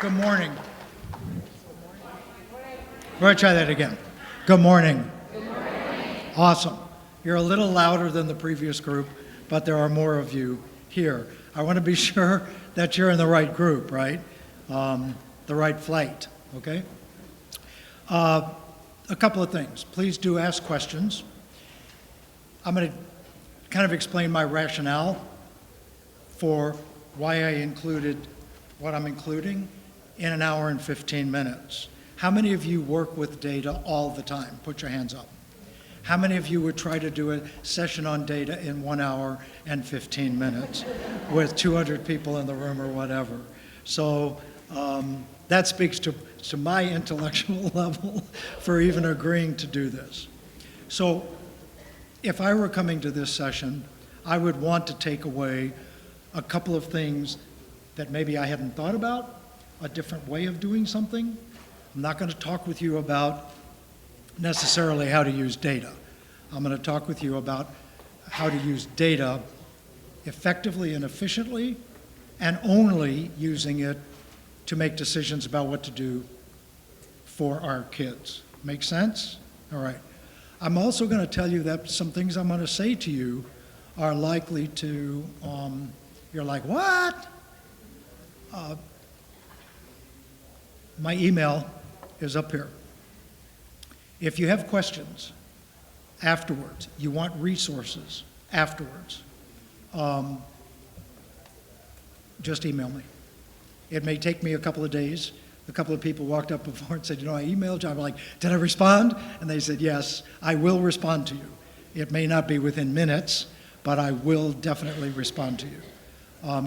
Good morning. We're going to try that again. Good morning. Good morning. Awesome. You're a little louder than the previous group, but there are more of you here. I want to be sure that you're in the right group, right? The right flight, okay? A couple of things. Please do ask questions. I'm going to kind of explain my rationale for why I included what I'm including in an hour and 15 minutes. How many of you work with data all the time? Put your hands up. How many of you would try to do a session on data in 1 hour and 15 minutes with 200 people in the room or whatever? So that speaks to my intellectual level for even agreeing to do this. So if I were coming to this session, I would want to take away a couple of things that maybe I hadn't thought about, a different way of doing something. I'm not going to talk with you about necessarily how to use data. I'm going to talk with you about how to use data effectively and efficiently, and only using it to make decisions about what to do for our kids. Make sense? All right. I'm also going to tell you that some things I'm going to say to you are likely to, you're like, what? My email is up here. If you have questions afterwards, you want resources afterwards, just email me. It may take me a couple of days. A couple of people walked up before and said, you know, I emailed you. I'm like, did I respond? And they said, yes, I will respond to you. It may not be within minutes, but I will definitely respond to you.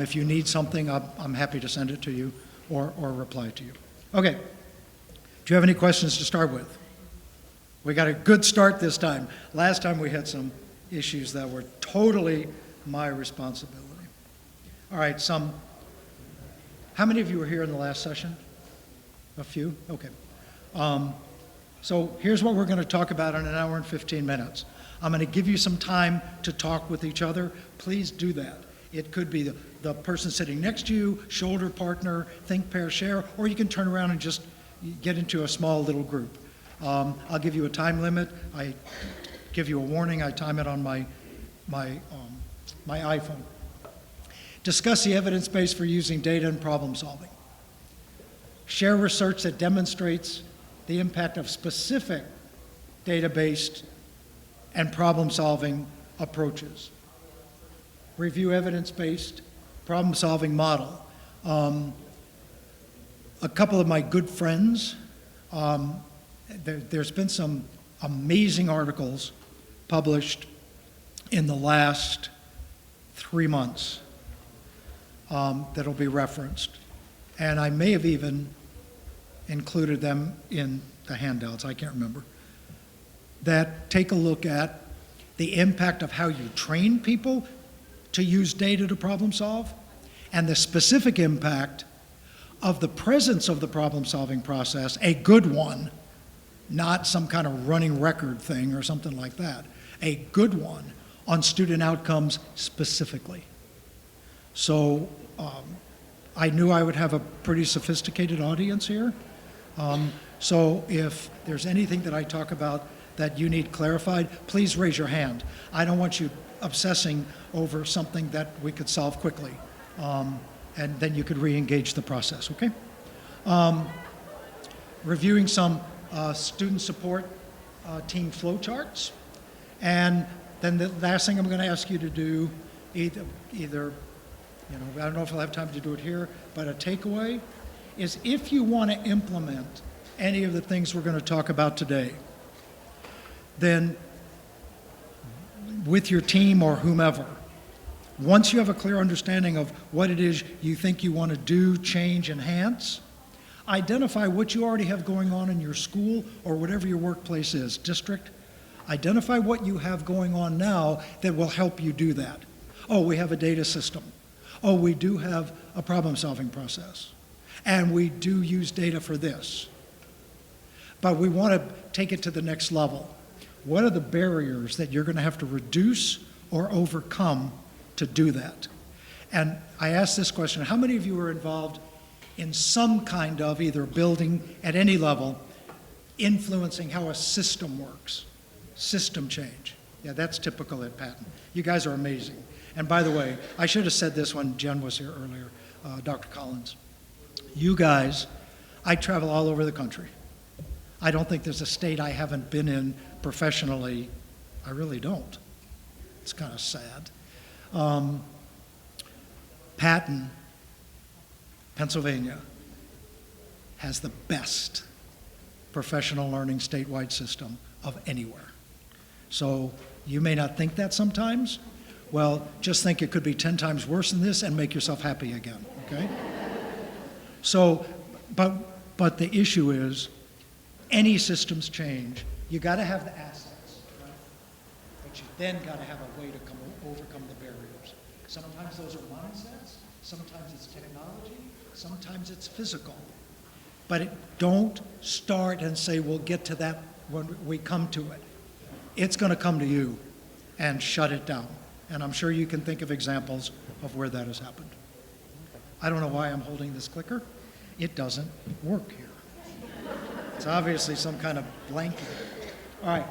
If you need something, I'm happy to send it to you or reply to you. Okay. Do you have any questions to start with? We got a good start this time. Last time we had some issues that were totally my responsibility. All right, how many of you were here in the last session? A few? Okay. So here's what we're going to talk about in an hour and 15 minutes. I'm going to give you some time to talk with each other. Please do that. It could be the person sitting next to you, shoulder partner, think, pair, share, or you can turn around and just get into a small little group. I'll give you a time limit. I give you a warning. I time it on my iPhone. Discuss the evidence base for using data in problem solving. Share research that demonstrates the impact of specific data-based and problem-solving approaches. Review evidence-based problem-solving model. A couple of my good friends, there's been some amazing articles published in the last 3 months that'll be referenced. And I may have even included them in the handouts, I can't remember, that take a look at the impact of how you train people to use data to problem solve, and the specific impact of the presence of the problem-solving process, a good one, not some kind of running record thing or something like that, a good one on student outcomes specifically. So I knew I would have a pretty sophisticated audience here. So if there's anything that I talk about that you need clarified, please raise your hand. I don't want you obsessing over something that we could solve quickly. And then you could re-engage the process, okay? Reviewing some student support team flowcharts. And then the last thing I'm going to ask you to do, either, you know, I don't know if I'll have time to do it here, but a takeaway is if you want to implement any of the things we're going to talk about today, then with your team or whomever, once you have a clear understanding of what it is you think you want to do, change, enhance, identify what you already have going on in your school or whatever your workplace is, district. Identify what you have going on now that will help you do that. Oh, we have a data system. Oh, we do have a problem-solving process. And we do use data for this. But we want to take it to the next level. What are the barriers that you're going to have to reduce or overcome to do that? And I asked this question, how many of you were involved in some kind of either building at any level, influencing how a system works. System change. Yeah, that's typical at Patton. You guys are amazing. And by the way, I should have said this when Jen was here earlier, Dr. Collins. You guys, I travel all over the country. I don't think there's a state I haven't been in professionally. I really don't. It's kind of sad. Patton, Pennsylvania, has the best professional learning statewide system of anywhere. So you may not think that sometimes. Well, just think it could be 10 times worse than this and make yourself happy again, okay? So, but the issue is, any systems change, you got to have the assets, right? But you then got to have a way to overcome the barriers. Sometimes those are mindsets, sometimes it's technology, sometimes it's physical. But don't start and say, we'll get to that when we come to it. It's going to come to you, and shut it down. And I'm sure you can think of examples of where that has happened. I don't know why I'm holding this clicker. It doesn't work here. It's obviously some kind of blanket. All right,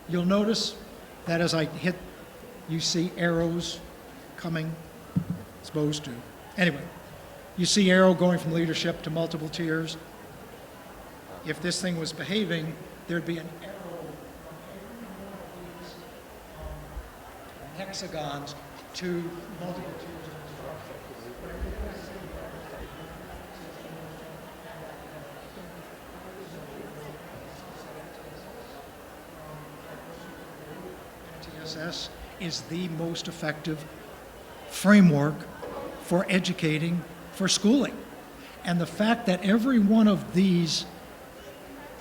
you'll notice that as I hit, you see arrows coming, supposed to. Anyway, you see arrow going from leadership to multiple tiers. If this thing was behaving, there'd be an arrow from every one of these hexagons to multiple tiers of instruction. MTSS is the most effective framework for educating, for schooling. And the fact that every one of these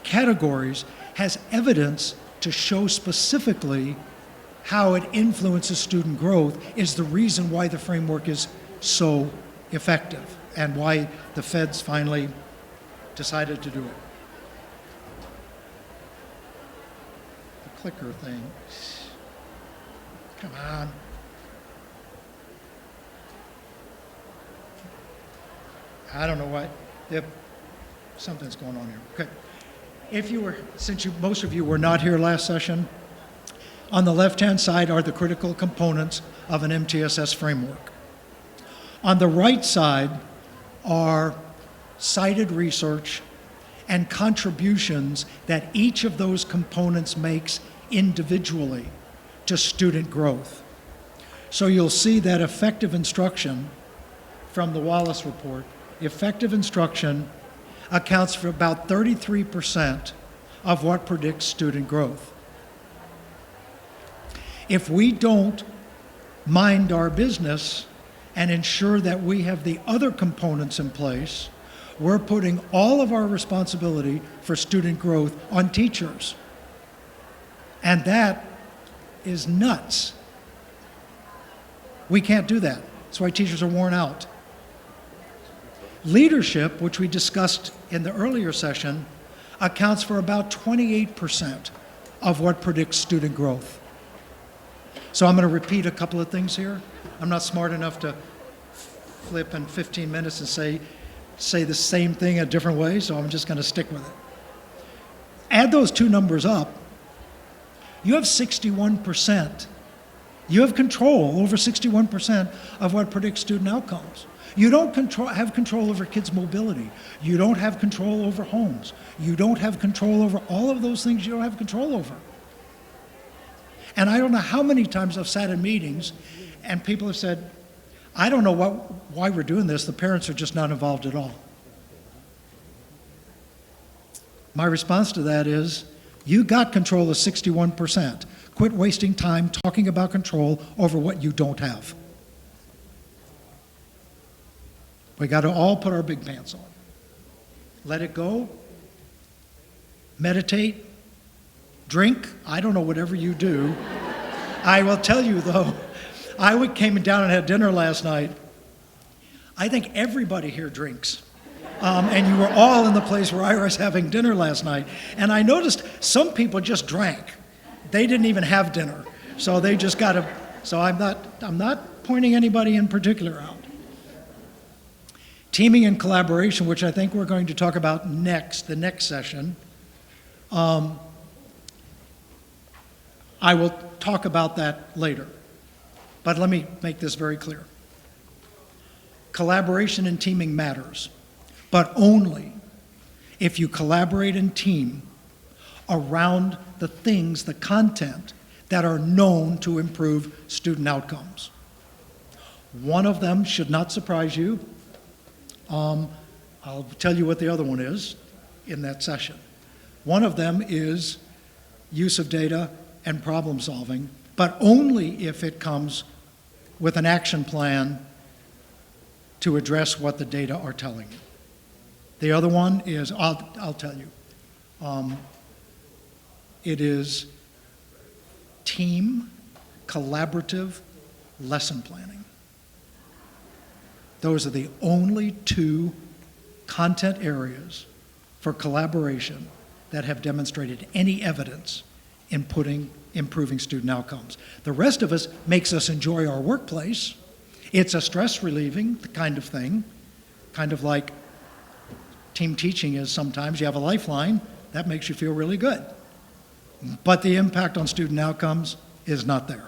categories has evidence to show specifically how it influences student growth is the reason why the framework is so effective and why the feds finally decided to do it. The clicker thing. Come on. I don't know why. Something's going on here. Okay. If you were, since most of you were not here last session, on the left-hand side are the critical components of an MTSS framework. On the right side are cited research and contributions that each of those components makes individually to student growth. So you'll see that effective instruction from the Wallace report, effective instruction accounts for about 33% of what predicts student growth. If we don't mind our business and ensure that we have the other components in place, we're putting all of our responsibility for student growth on teachers. And that is nuts. We can't do that. That's why teachers are worn out. Leadership, which we discussed in the earlier session, accounts for about 28% of what predicts student growth. So I'm going to repeat a couple of things here. I'm not smart enough to flip in 15 minutes and say the same thing a different way, so I'm just going to stick with it. Add those two numbers up, you have 61%. You have control over 61% of what predicts student outcomes. You don't have control over kids' mobility. You don't have control over homes. You don't have control over all of those things you don't have control over. And I don't know how many times I've sat in meetings and people have said, I don't know why we're doing this. The parents are just not involved at all. My response to that is, you got control of 61%. Quit wasting time talking about control over what you don't have. We got to all put our big pants on. Let it go. Meditate. Drink. I don't know, whatever you do. I will tell you, though, I came down and had dinner last night. I think everybody here drinks. And you were all in the place where I was having dinner last night. And I noticed some people just drank. They didn't even have dinner. So they just got to, so I'm not pointing anybody in particular out. Teaming and collaboration, which I think we're going to talk about next, the next session. I will talk about that later. But let me make this very clear. Collaboration and teaming matters, but only if you collaborate and team around the things, the content, that are known to improve student outcomes. One of them should not surprise you. I'll tell you what the other one is in that session. One of them is use of data and problem solving, but only if it comes with an action plan to address what the data are telling you. The other one is, I'll tell you, it is team, collaborative lesson planning. Those are the only two content areas for collaboration that have demonstrated any evidence in improving student outcomes. The rest of us makes us enjoy our workplace. It's a stress relieving kind of thing, kind of like team teaching is sometimes. You have a lifeline, that makes you feel really good. But the impact on student outcomes is not there.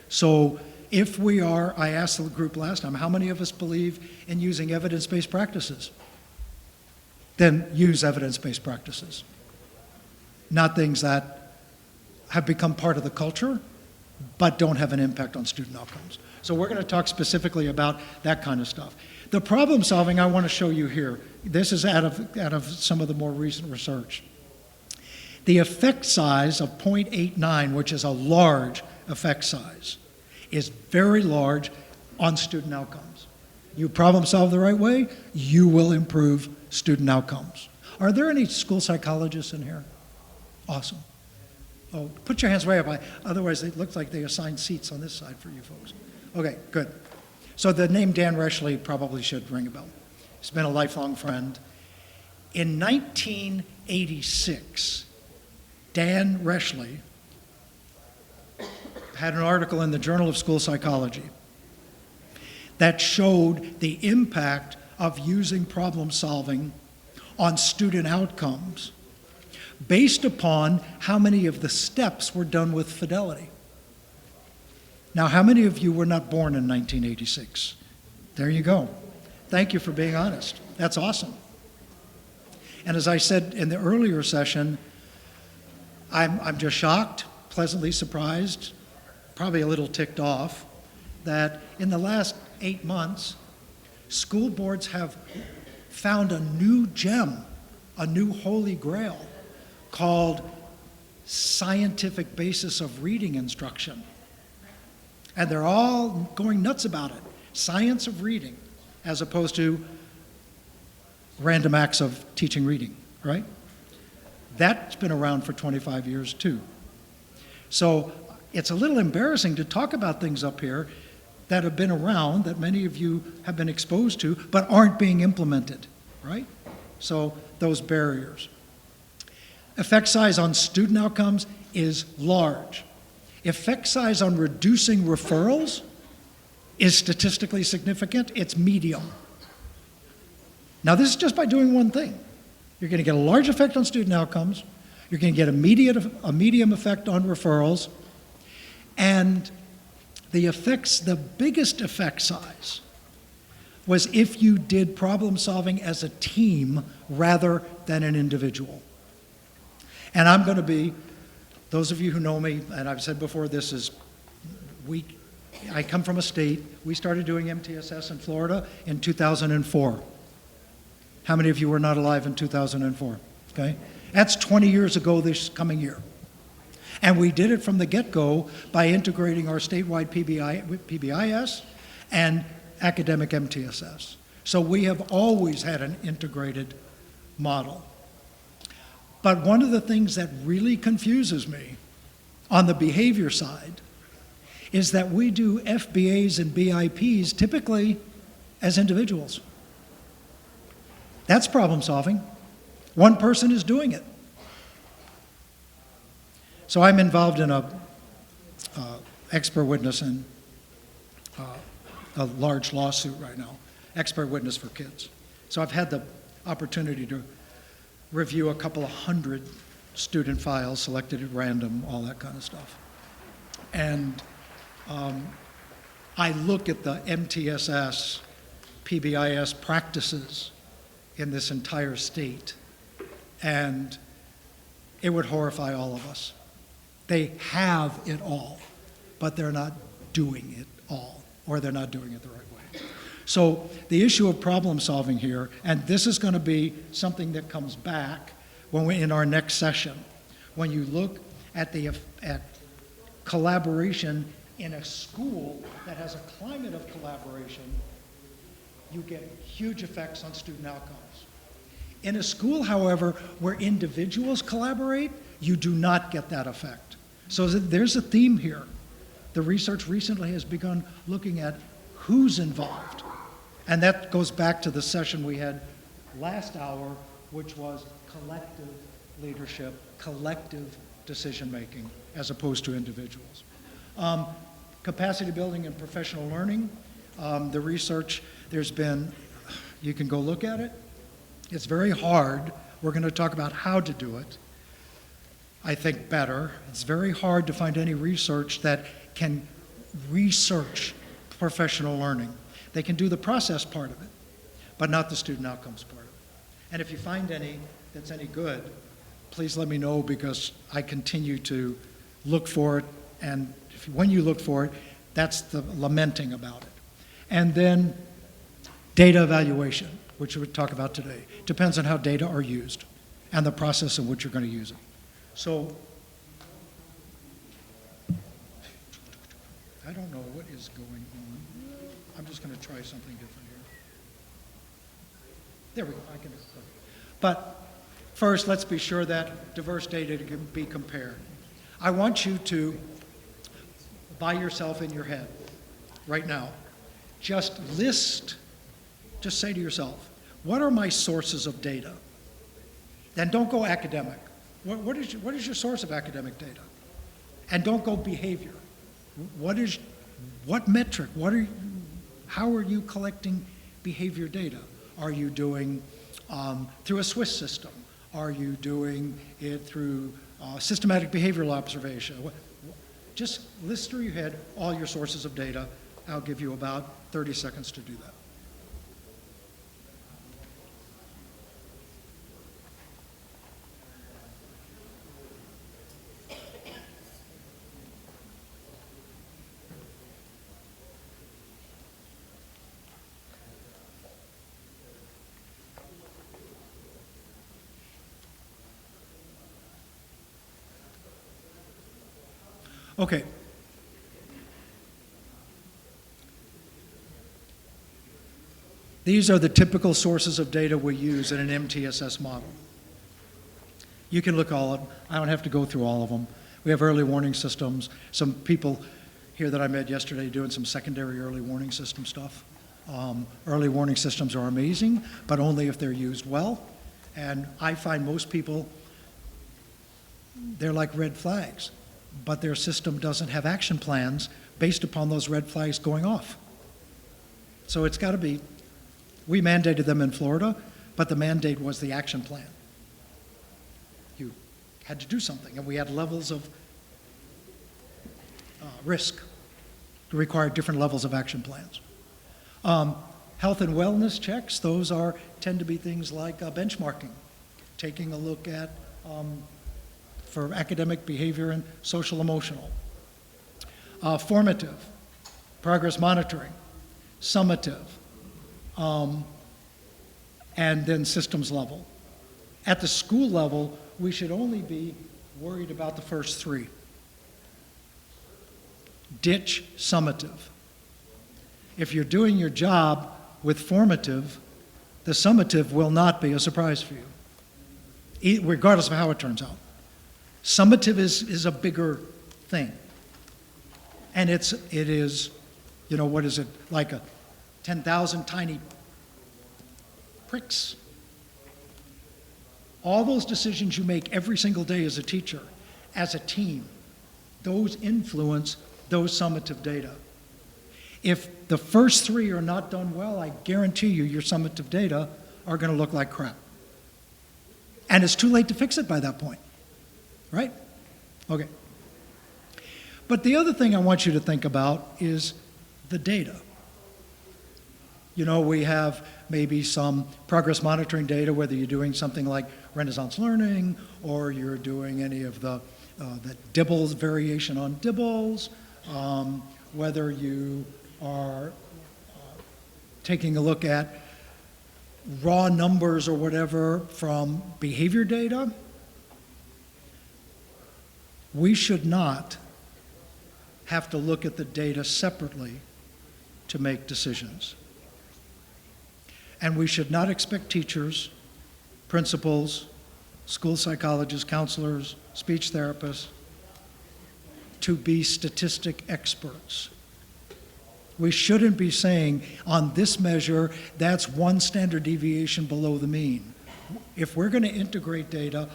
So if we are, I asked the group last time, how many of us believe in using evidence-based practices? Then use evidence-based practices. Not things that have become part of the culture, but don't have an impact on student outcomes. So we're going to talk specifically about that kind of stuff. The problem solving I want to show you here, this is out of some of the more recent research. The effect size of 0.89, which is a large effect size, is very large on student outcomes. You problem solve the right way, you will improve student outcomes. Are there any school psychologists in here? Awesome. Oh, put your hands way up. Otherwise, it looks like they assigned seats on this side for you folks. Okay, good. So the name Dan Reschle probably should ring a bell. He's been a lifelong friend. In 1986, Dan Reschle had an article in the Journal of School Psychology that showed the impact of using problem solving on student outcomes based upon how many of the steps were done with fidelity. Now, how many of you were not born in 1986? There you go. Thank you for being honest. That's awesome. And as I said in the earlier session, I'm just shocked, pleasantly surprised, probably a little ticked off, that in the last 8 months, school boards have found a new gem, a new holy grail, called scientific basis of reading instruction. And they're all going nuts about it. Science of reading, as opposed to random acts of teaching reading, right? That's been around for 25 years too. So it's a little embarrassing to talk about things up here that have been around, that many of you have been exposed to, but aren't being implemented, right? So those barriers. Effect size on student outcomes is large. Effect size on reducing referrals is statistically significant. It's medium. Now, this is just by doing one thing. You're going to get a large effect on student outcomes. You're going to get a medium effect on referrals. And the biggest effect size was if you did problem solving as a team rather than an individual. And I'm going to be, those of you who know me, and I've said before, I come from a state, we started doing MTSS in Florida in 2004. How many of you were not alive in 2004? Okay? That's 20 years ago this coming year. And we did it from the get-go by integrating our statewide PBIS and academic MTSS. So we have always had an integrated model. But one of the things that really confuses me on the behavior side is that we do FBAs and BIPs typically as individuals. That's problem solving. One person is doing it. So I'm involved in a expert witness in a large lawsuit right now. expert witness for kids. So I've had the opportunity to review a couple of hundred student files selected at random, all that kind of stuff. And I look at the MTSS, PBIS practices in this entire state, and it would horrify all of us. They have it all, but they're not doing it all, or they're not doing it the right way. So the issue of problem solving here, and this is going to be something that comes back when in our next session, when you look at at collaboration in a school that has a climate of collaboration, you get huge effects on student outcomes. In a school, however, where individuals collaborate, you do not get that effect. So there's a theme here. The research recently has begun looking at who's involved. And that goes back to the session we had last hour, which was collective leadership, collective decision-making, as opposed to individuals. Capacity building and professional learning. The research, there's been, you can go look at it. It's very hard. We're going to talk about how to do it. I think better. It's very hard to find any research that can research professional learning. They can do the process part of it, but not the student outcomes part of it. And if you find any that's any good, please let me know, because I continue to look for it, and when you look for it, that's the lamenting about it. And then data evaluation, which we'll talk about today. Depends on how data are used and the process in which you're going to use it. So I don't know what is going on. I'm just going to try something different here. There we go. I can. But first, let's be sure that diverse data can be compared. I want you to, by yourself in your head, right now, just say to yourself, what are my sources of data? Then don't go academic. What is your source of academic data? And don't go behavior. What metric? How are you collecting behavior data? Are you doing through a Swiss system? Are you doing it through systematic behavioral observation? Just list through your head all your sources of data. I'll give you about 30 seconds to do that. Okay. These are the typical sources of data we use in an MTSS model. You can look all of them. I don't have to go through all of them. We have early warning systems. Some people here that I met yesterday doing some secondary early warning system stuff. Early warning systems are amazing, but only if they're used well. And I find most people, they're like red flags, but their system doesn't have action plans based upon those red flags going off. So it's got to be, we mandated them in Florida, but the mandate was the action plan. You had to do something, and we had levels of risk to require different levels of action plans. Health and wellness checks, those tend to be things like benchmarking, taking a look at for academic behavior and social emotional. Formative, progress monitoring, summative, and then systems level. At the school level, we should only be worried about the first three. Ditch summative. If you're doing your job with formative, the summative will not be a surprise for you, regardless of how it turns out. Summative is a bigger thing. And it is, what is it, like 10,000 tiny pricks. All those decisions you make every single day as a teacher, as a team, those influence those summative data. If the first three are not done well, I guarantee you your summative data are going to look like crap. And it's too late to fix it by that point, right? Okay. But the other thing I want you to think about is the data. You know, we have maybe some progress monitoring data, whether you're doing something like Renaissance learning or you're doing any of the Dibbles, variation on Dibbles, whether you are taking a look at raw numbers or whatever from behavior data. We should not have to look at the data separately to make decisions. And we should not expect teachers, principals, school psychologists, counselors, speech therapists to be statistic experts. We shouldn't be saying, on this measure, that's one standard deviation below the mean. If we're going to integrate data,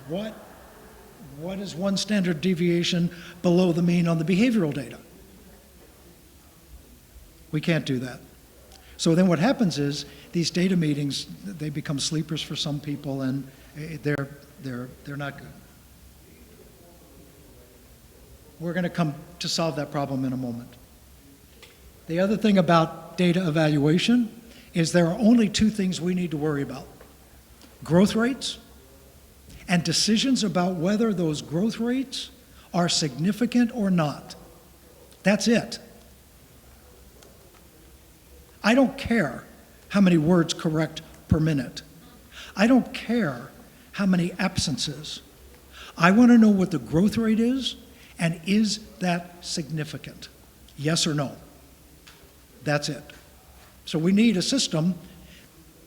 what is one standard deviation below the mean on the behavioral data? We can't do that. So then what happens is these data meetings, they become sleepers for some people, and they're not good. We're going to come to solve that problem in a moment. The other thing about data evaluation is there are only two things we need to worry about: growth rates and decisions about whether those growth rates are significant or not. That's it. I don't care how many words correct per minute. I don't care how many absences. I want to know what the growth rate is, and is that significant? Yes or no? That's it. So we need a system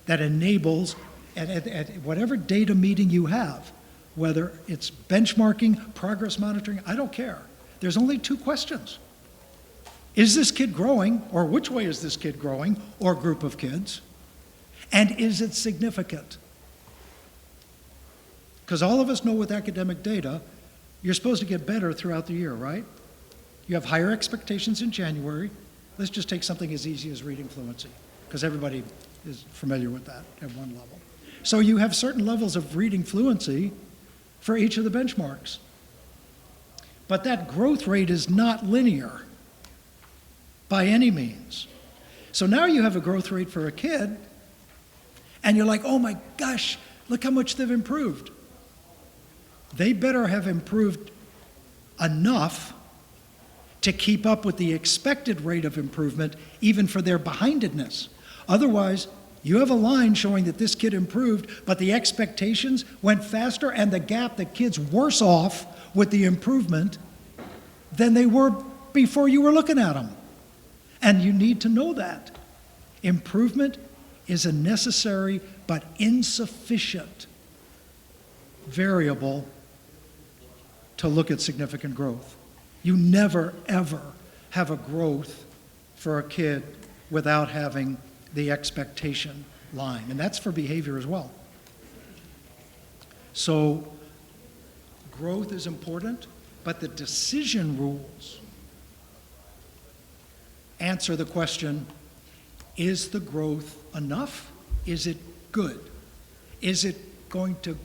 that enables, at whatever data meeting you have, whether it's benchmarking, progress monitoring, I don't care. There's only two questions. Is this kid growing, or which way is this kid growing, or group of kids? And is it significant? Because all of us know with academic data, you're supposed to get better throughout the year, right? You have higher expectations in January. Let's just take something as easy as reading fluency, because everybody is familiar with that at one level. So you have certain levels of reading fluency for each of the benchmarks. But that growth rate is not linear by any means. So now you have a growth rate for a kid, and you're like, oh my gosh, look how much they've improved. They better have improved enough to keep up with the expected rate of improvement, even for their behindedness. Otherwise, you have a line showing that this kid improved, but the expectations went faster, and the gap, the kid's worse off with the improvement than they were before you were looking at them. And you need to know that. Improvement is a necessary but insufficient variable to look at significant growth. You never, ever have a growth for a kid without having the expectation line, and that's for behavior as well. So growth is important, but the decision rules answer the question, is the growth enough? Is it good? Is it going to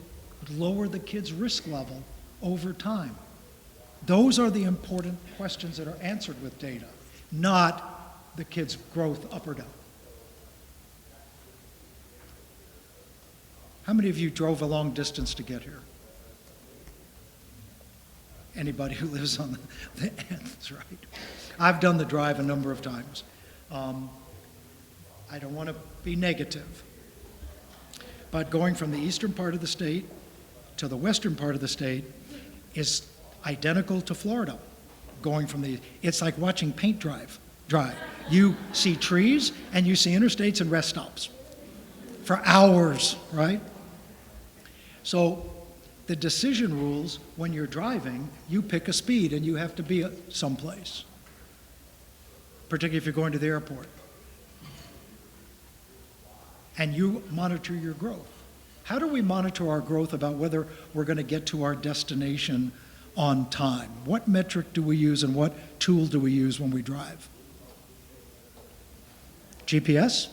lower the kid's risk level over time? Those are the important questions that are answered with data, not the kid's growth up or down. How many of you drove a long distance to get here? Anybody who lives on the end, that's right. I've done the drive a number of times. I don't want to be negative, but going from the eastern part of the state to the western part of the state is identical to Florida. It's like watching paint dry. You see trees and you see interstates and rest stops for hours, right? So the decision rules, when you're driving, you pick a speed and you have to be someplace, particularly if you're going to the airport. And you monitor your growth. How do we monitor our growth about whether we're going to get to our destination on time? What metric do we use and what tool do we use when we drive? GPS.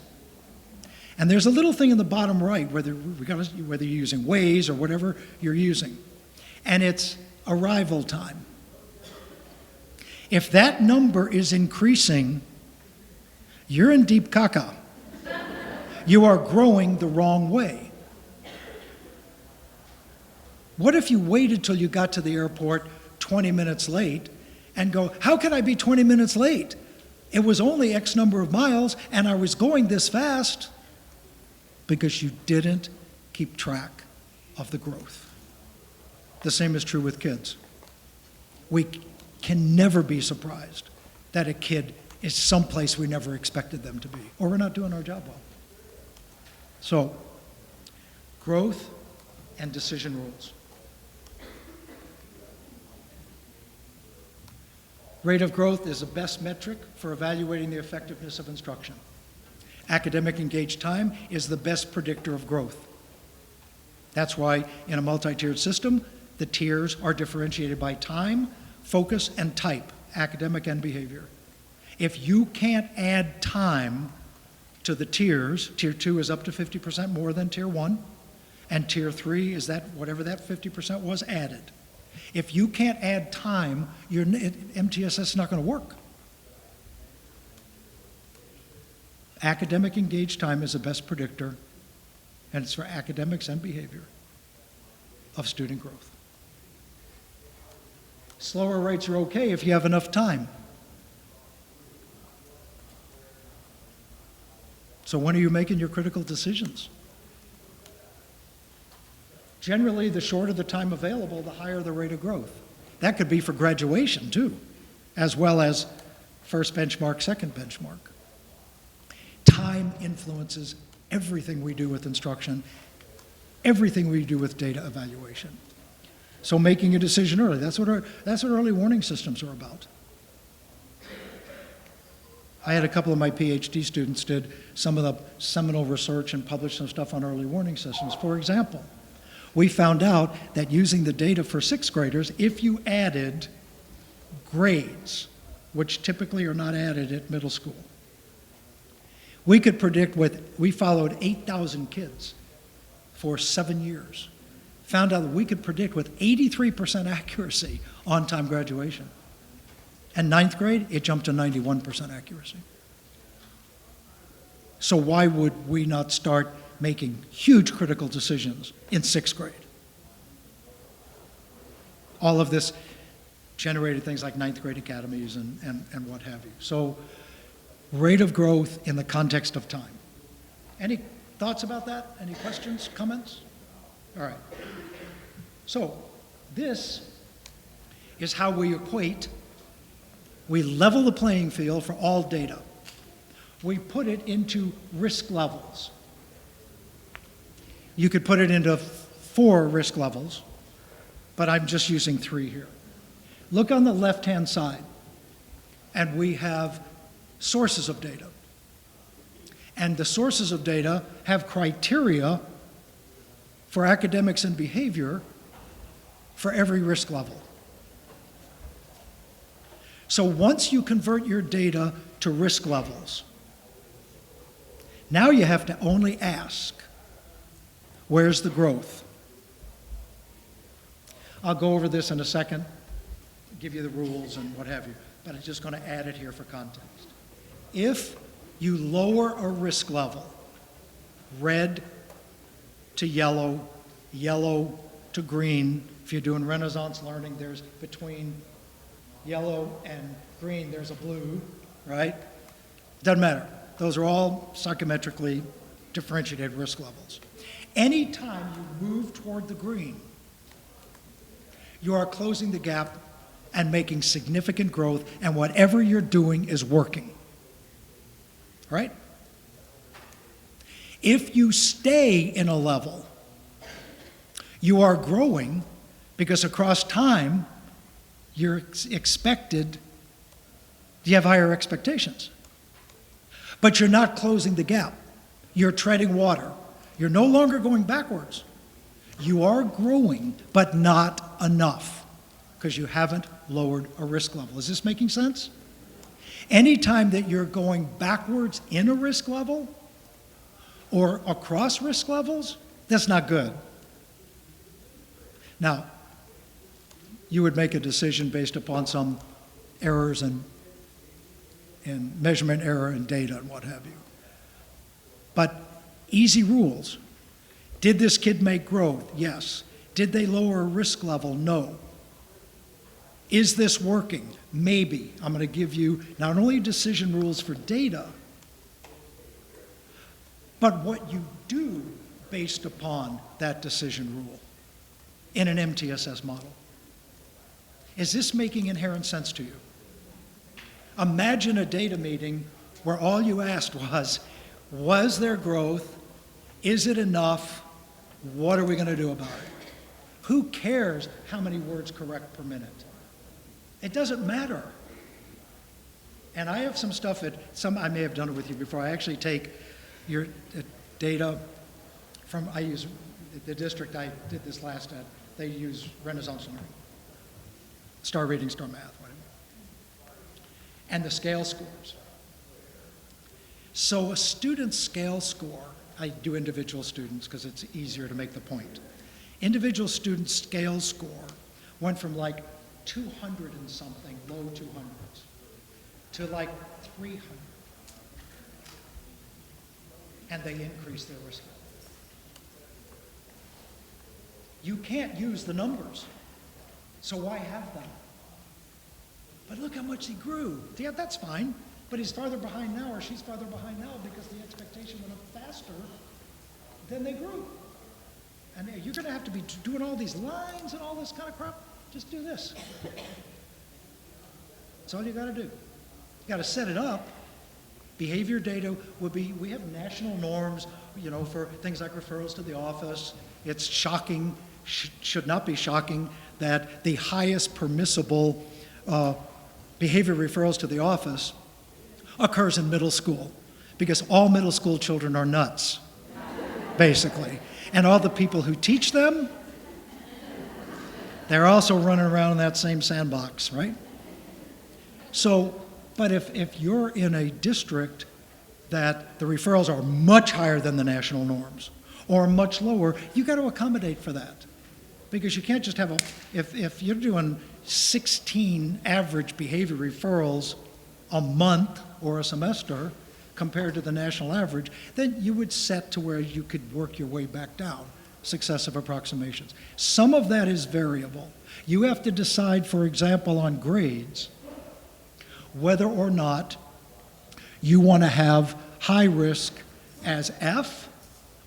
And there's a little thing in the bottom right, whether you're using Waze or whatever you're using, and it's arrival time. If that number is increasing, you're in deep caca. You are growing the wrong way. What if you waited till you got to the airport 20 minutes late and go, how can I be 20 minutes late? It was only X number of miles and I was going this fast. Because you didn't keep track of the growth. The same is true with kids. We can never be surprised that a kid is someplace we never expected them to be, or we're not doing our job well. So, growth and decision rules. Rate of growth is the best metric for evaluating the effectiveness of instruction. Academic engaged time is the best predictor of growth. That's why in a multi-tiered system, the tiers are differentiated by time, focus, and type, academic and behavior. If you can't add time to the tiers, tier 2 is up to 50% more than tier 1, and tier 3 is that whatever that 50% was added. If you can't add time, your MTSS is not going to work. Academic engaged time is the best predictor, and it's for academics and behavior of student growth. Slower rates are okay if you have enough time. So when are you making your critical decisions? Generally, the shorter the time available, the higher the rate of growth. That could be for graduation too, as well as first benchmark, second benchmark. Time influences everything we do with instruction, everything we do with data evaluation. So making a decision early, that's what early warning systems are about. I had a couple of my PhD students did some of the seminal research and published some stuff on early warning systems. For example, we found out that using the data for sixth graders, if you added grades, which typically are not added at middle school, we could predict we followed 8,000 kids for 7 years. Found out that we could predict with 83% accuracy on-time graduation. And ninth grade, it jumped to 91% accuracy. So why would we not start making huge critical decisions in sixth grade? All of this generated things like ninth grade academies and what have you. So rate of growth in the context of time. Any thoughts about that? Any questions, comments? All right. So this is how we equate. We level the playing field for all data. We put it into risk levels. You could put it into 4 risk levels, but I'm just using 3 here. Look on the left-hand side, and we have sources of data. And the sources of data have criteria for academics and behavior for every risk level. So once you convert your data to risk levels, now you have to only ask, where's the growth? I'll go over this in a second, give you the rules and what have you, but I'm just going to add it here for context. If you lower a risk level, red to yellow, yellow to green, if you're doing Renaissance learning, there's between yellow and green, there's a blue, right? Doesn't matter. Those are all psychometrically differentiated risk levels. Anytime you move toward the green, you are closing the gap and making significant growth, and whatever you're doing is working, right? If you stay in a level, you are growing because across time, you're expected, you have higher expectations. But you're not closing the gap. You're treading water. You're no longer going backwards. You are growing, but not enough, because you haven't lowered a risk level. Is this making sense? Anytime that you're going backwards in a risk level or across risk levels, that's not good. Now, you would make a decision based upon some errors and measurement error and data and what have you. But easy rules. Did this kid make growth? Yes. Did they lower a risk level? No. Is this working? Maybe. I'm going to give you not only decision rules for data, but what you do based upon that decision rule in an MTSS model. Is this making inherent sense to you? Imagine a data meeting where all you asked was there growth? Is it enough? What are we going to do about it? Who cares how many words correct per minute? It doesn't matter. And I have some stuff I may have done it with you before. I actually take your data from, I use the district I did this last at, they use Renaissance Learning. Star reading, star math, whatever. And the scale scores. So a student's scale score, I do individual students because it's easier to make the point. Individual student scale score went from like 200 and something, low 200s, to like 300. And they increased their risk level. You can't use the numbers, so why have them? But look how much he grew. Yeah, that's fine, but he's farther behind now, or she's farther behind now because the expectation went up faster than they grew. And you're going to have to be doing all these lines and all this kind of crap. Just do this. That's all you got to do. You got to set it up. Behavior data would be, we have national norms, for things like referrals to the office. It's shocking, should not be shocking, that the highest permissible behavior referrals to the office occurs in middle school, because all middle school children are nuts, basically. And all the people who teach them, they're also running around in that same sandbox, right? So, but if you're in a district that the referrals are much higher than the national norms, or much lower, you got to accommodate for that. Because you can't just have if you're doing 16 average behavior referrals a month or a semester compared to the national average, then you would set to where you could work your way back down, successive approximations. Some of that is variable. You have to decide, for example, on grades, whether or not you want to have high risk as F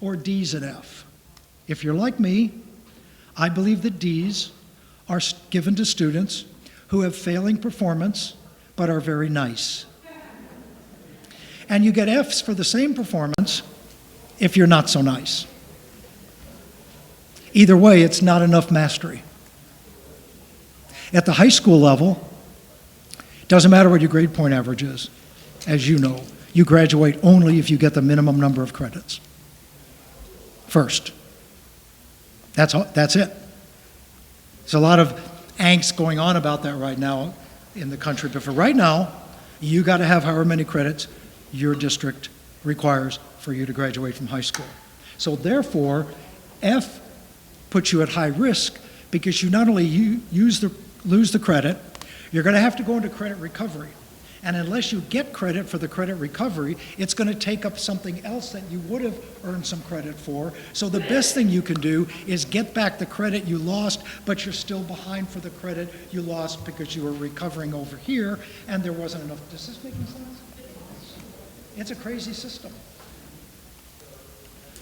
or D's and F. If you're like me, I believe that D's are given to students who have failing performance but are very nice. And you get F's for the same performance if you're not so nice. Either way, it's not enough mastery. At the high school level, it doesn't matter what your grade point average is. As you know, you graduate only if you get the minimum number of credits first. That's it. There's a lot of angst going on about that right now in the country, but for right now, you got to have however many credits your district requires for you to graduate from high school. So therefore, F puts you at high risk because you not only lose the credit, you're going to have to go into credit recovery. And unless you get credit for the credit recovery, it's going to take up something else that you would have earned some credit for. So the best thing you can do is get back the credit you lost, but you're still behind for the credit you lost because you were recovering over here and there wasn't enough. Does this make any sense? It's a crazy system.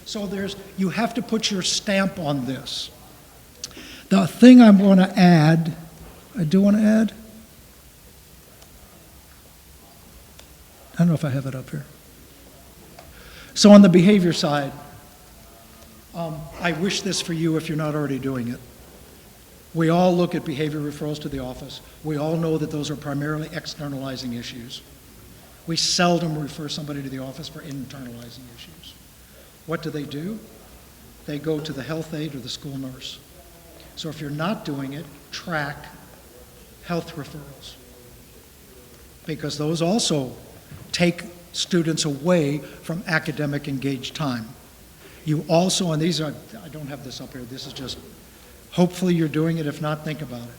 So you have to put your stamp on this. The thing I want to add, I do want to add, I don't know if I have it up here. So on the behavior side, I wish this for you if you're not already doing it. We all look at behavior referrals to the office. We all know that those are primarily externalizing issues. We seldom refer somebody to the office for internalizing issues. What do? They go to the health aide or the school nurse. So if you're not doing it, track health referrals. because those also take students away from academic engaged time. You also, and these are, I don't have this up here, this is just, hopefully you're doing it, if not, think about it.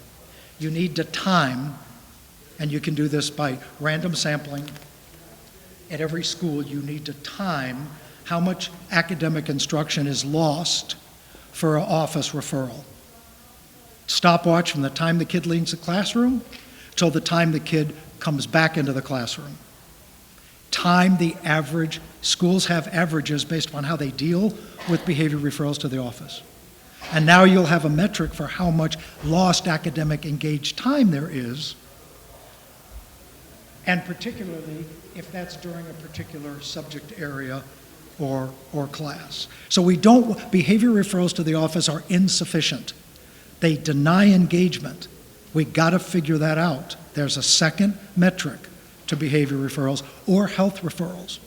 You need to time, and you can do this by random sampling. At every school, you need to time how much academic instruction is lost for an office referral. Stopwatch from the time the kid leaves the classroom till the time the kid comes back into the classroom. Time the average. Schools have averages based upon how they deal with behavior referrals to the office. And now you'll have a metric for how much lost academic engaged time there is, and particularly if that's during a particular subject area or class. So behavior referrals to the office are insufficient. They deny engagement. We got to figure that out. There's a second metric to behavior referrals or health referrals.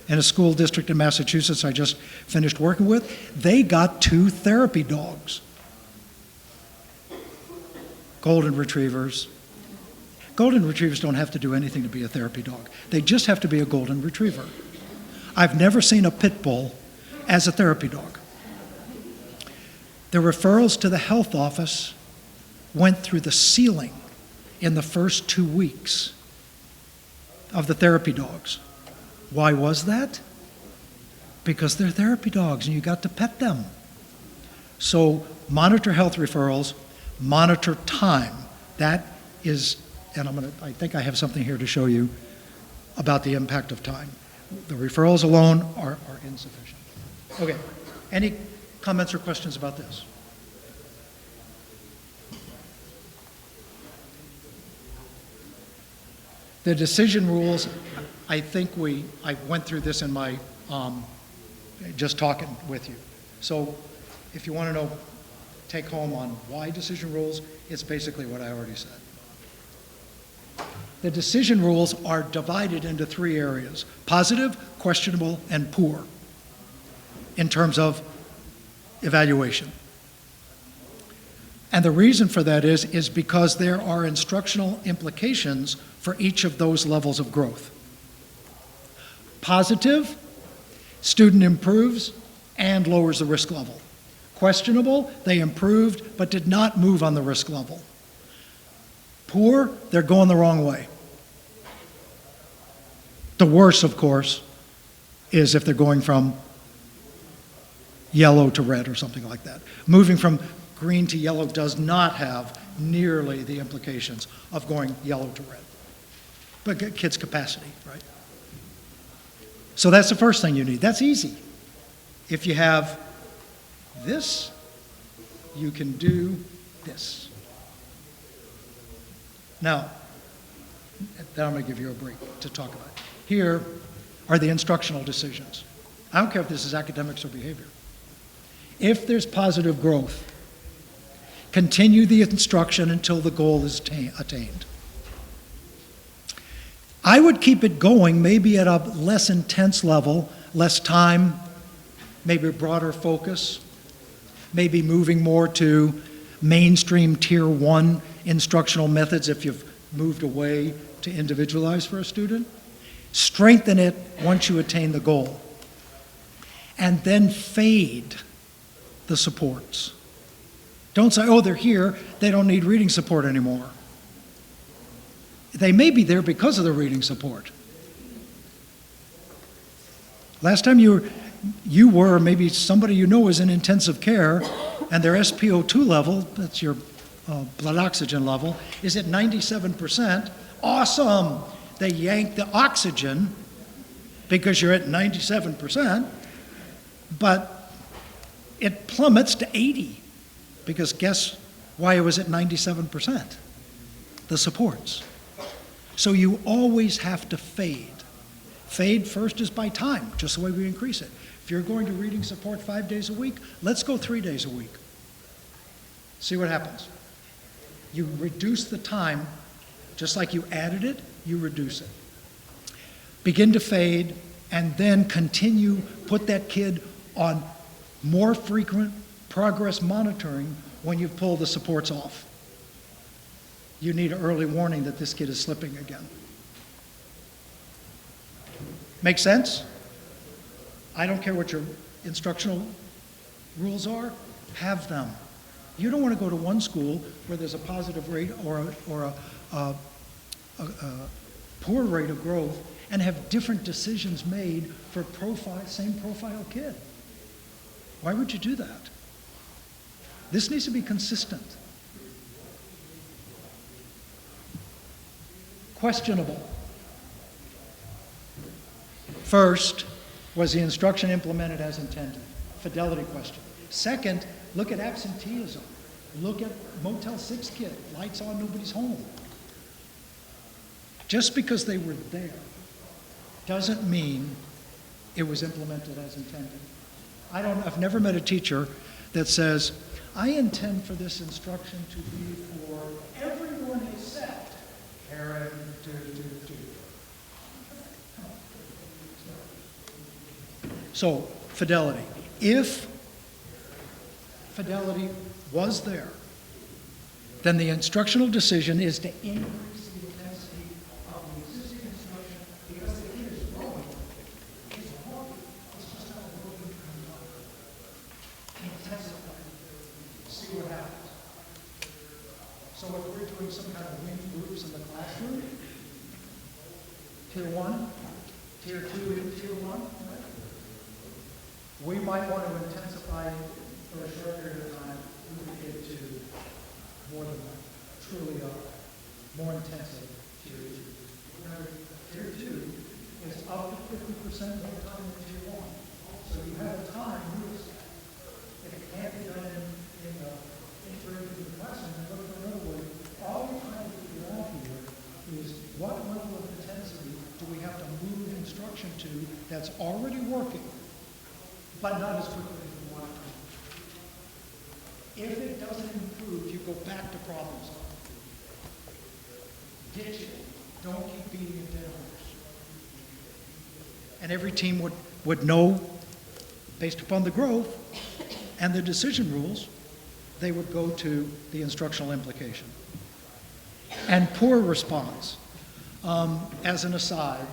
In a school district in Massachusetts I just finished working with, they got 2 therapy dogs. Golden retrievers. Golden retrievers don't have to do anything to be a therapy dog. They just have to be a golden retriever. I've never seen a pit bull as a therapy dog. The referrals to the health office went through the ceiling in the first 2 weeks of the therapy dogs. Why was that? Because they're therapy dogs and you got to pet them. So monitor health referrals, monitor time. That is, and I think I have something here to show you about the impact of time. The referrals alone are insufficient. Okay, any comments or questions about this? The decision rules, I think I went through this in my, just talking with you. So if you want to know, take home on why decision rules, it's basically what I already said. The decision rules are divided into 3 areas: positive, questionable, and poor in terms of evaluation. And the reason for that is because there are instructional implications for each of those levels of growth. Positive, student improves and lowers the risk level. Questionable, they improved but did not move on the risk level. Poor, they're going the wrong way. The worst, of course, is if they're going from yellow to red or something like that. Moving from green to yellow does not have nearly the implications of going yellow to red. But kids' capacity, right? So that's the first thing you need. That's easy. If you have this, you can do this. Now, then I'm going to give you a break to talk about it. Here are the instructional decisions. I don't care if this is academics or behavior. If there's positive growth, continue the instruction until the goal is attained. I would keep it going maybe at a less intense level, less time, maybe a broader focus, maybe moving more to mainstream tier 1 instructional methods if you've moved away to individualize for a student. Strengthen it once you attain the goal. And then fade the supports. Don't say, oh, they're here, they don't need reading support anymore. They may be there because of the reading support. Last time you were, maybe somebody you know is in intensive care, and their SpO2 level, that's your blood oxygen level, is at 97%. Awesome! They yank the oxygen because you're at 97%, but it plummets to 80 because guess why it was at 97%? The supports. So you always have to fade. Fade first is by time, just the way we increase it. If you're going to reading support 5 days a week, let's go 3 days a week. See what happens. You reduce the time, just like you added it, you reduce it. Begin to fade, and then continue, put that kid on more frequent progress monitoring when you pull the supports off. you need an early warning that this kid is slipping again. Make sense? I don't care what your instructional rules are, have them. You don't want to go to one school where there's a positive rate or a poor rate of growth and have different decisions made for same profile kid. Why would you do that? This needs to be consistent. Questionable. First, was the instruction implemented as intended? Fidelity question. Second, look at absenteeism. Look at Motel 6 kid, lights on, nobody's home. Just because they were there doesn't mean it was implemented as intended. I've never met a teacher that says, I intend for this instruction to be for everyone except Karen, So, fidelity. If fidelity was there, then the instructional decision is to increase the intensity of the existing instruction because the kid is growing. He's walking. It's just not working. Intensify. See what happens. So if we're doing some kind of mini groups in the classroom, tier 1, tier 2, and tier 1, we might want to intensify for a short period of time, move the kid to more than that, truly more intensive tier 2. Remember, tier 2 is up to 50% more time than tier 1. So you have a time use. If it can't be done in the interim of the classroom, then look for another way. All we're trying to figure out here is what level of intensity do we have to move instruction to that's already working, but not as quickly as we want it to. If it doesn't improve, you go back to problem solving. Ditch it. Don't keep beating a dead horse. And every team would know, based upon the growth and the decision rules, they would go to the instructional implication. And poor response. As an aside,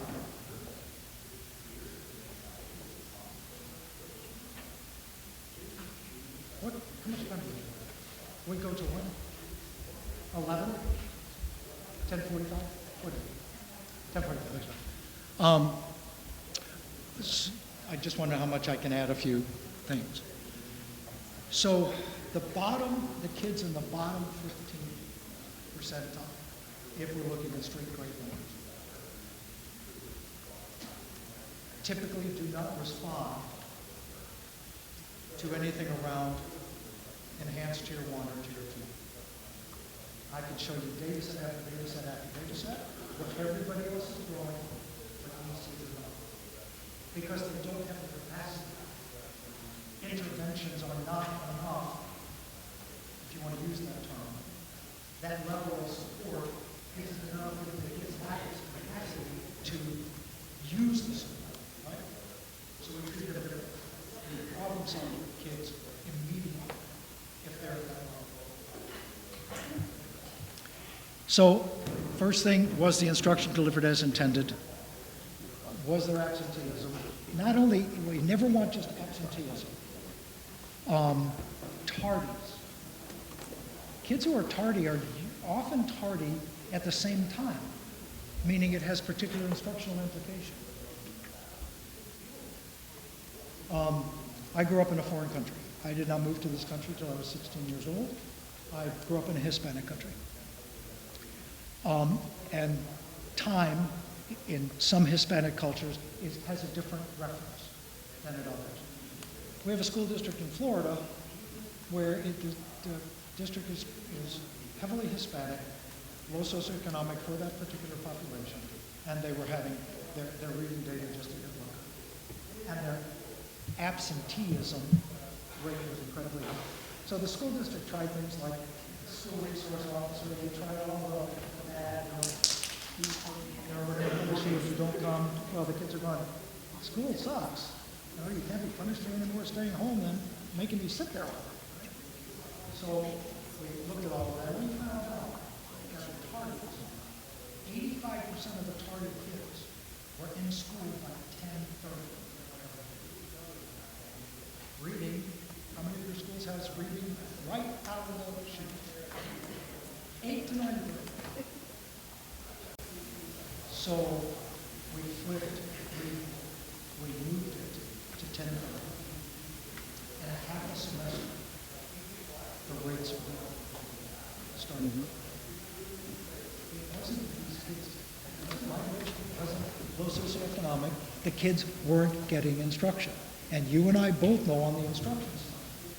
how much time do we go to when? 11? 10:45? What is it? 10:45. I just wonder how much I can add a few things. So the kids in the bottom 15 percentile, if we're looking at straight grade numbers, typically do not respond to anything around enhanced tier 1 or tier 2. I can show you data set after data set after data set, what everybody else is growing, but these kids are not. Because they don't have the capacity. Interventions are not enough, if you want to use that term. That level of support isn't enough for the kids' lack of capacity to use the support, right? So we treat them as problem solving kids immediately if they're at that level. So, first thing, was the instruction delivered as intended? Was there absenteeism? Not only, we never want just absenteeism. Tardies. Kids who are tardy are often tardy at the same time, meaning it has particular instructional implication. I grew up in a foreign country. I did not move to this country until I was 16 years old. I grew up in a Hispanic country. And time in some Hispanic cultures has a different reference than in others. We have a school district in Florida where the district is heavily Hispanic, low socioeconomic for that particular population, and they were having their reading data just a bit lower. And their absenteeism rate was incredibly high. So the school district tried things like school resource officer, they tried all the bad, we're going to punish you if you don't come. Well, the kids are going, school sucks. You can't be punished anymore staying home than making me sit there all day. So we looked at all of that and we found out that We're in school by 10:30. Reading, how many of your schools has reading right out of the chute? 8 to 9:30. So we flipped, we moved it to 10:30. And a half a semester, the rates started. It wasn't these kids, it wasn't language, it wasn't low socioeconomic. The kids weren't getting instruction. And you and I both know on the instruction side,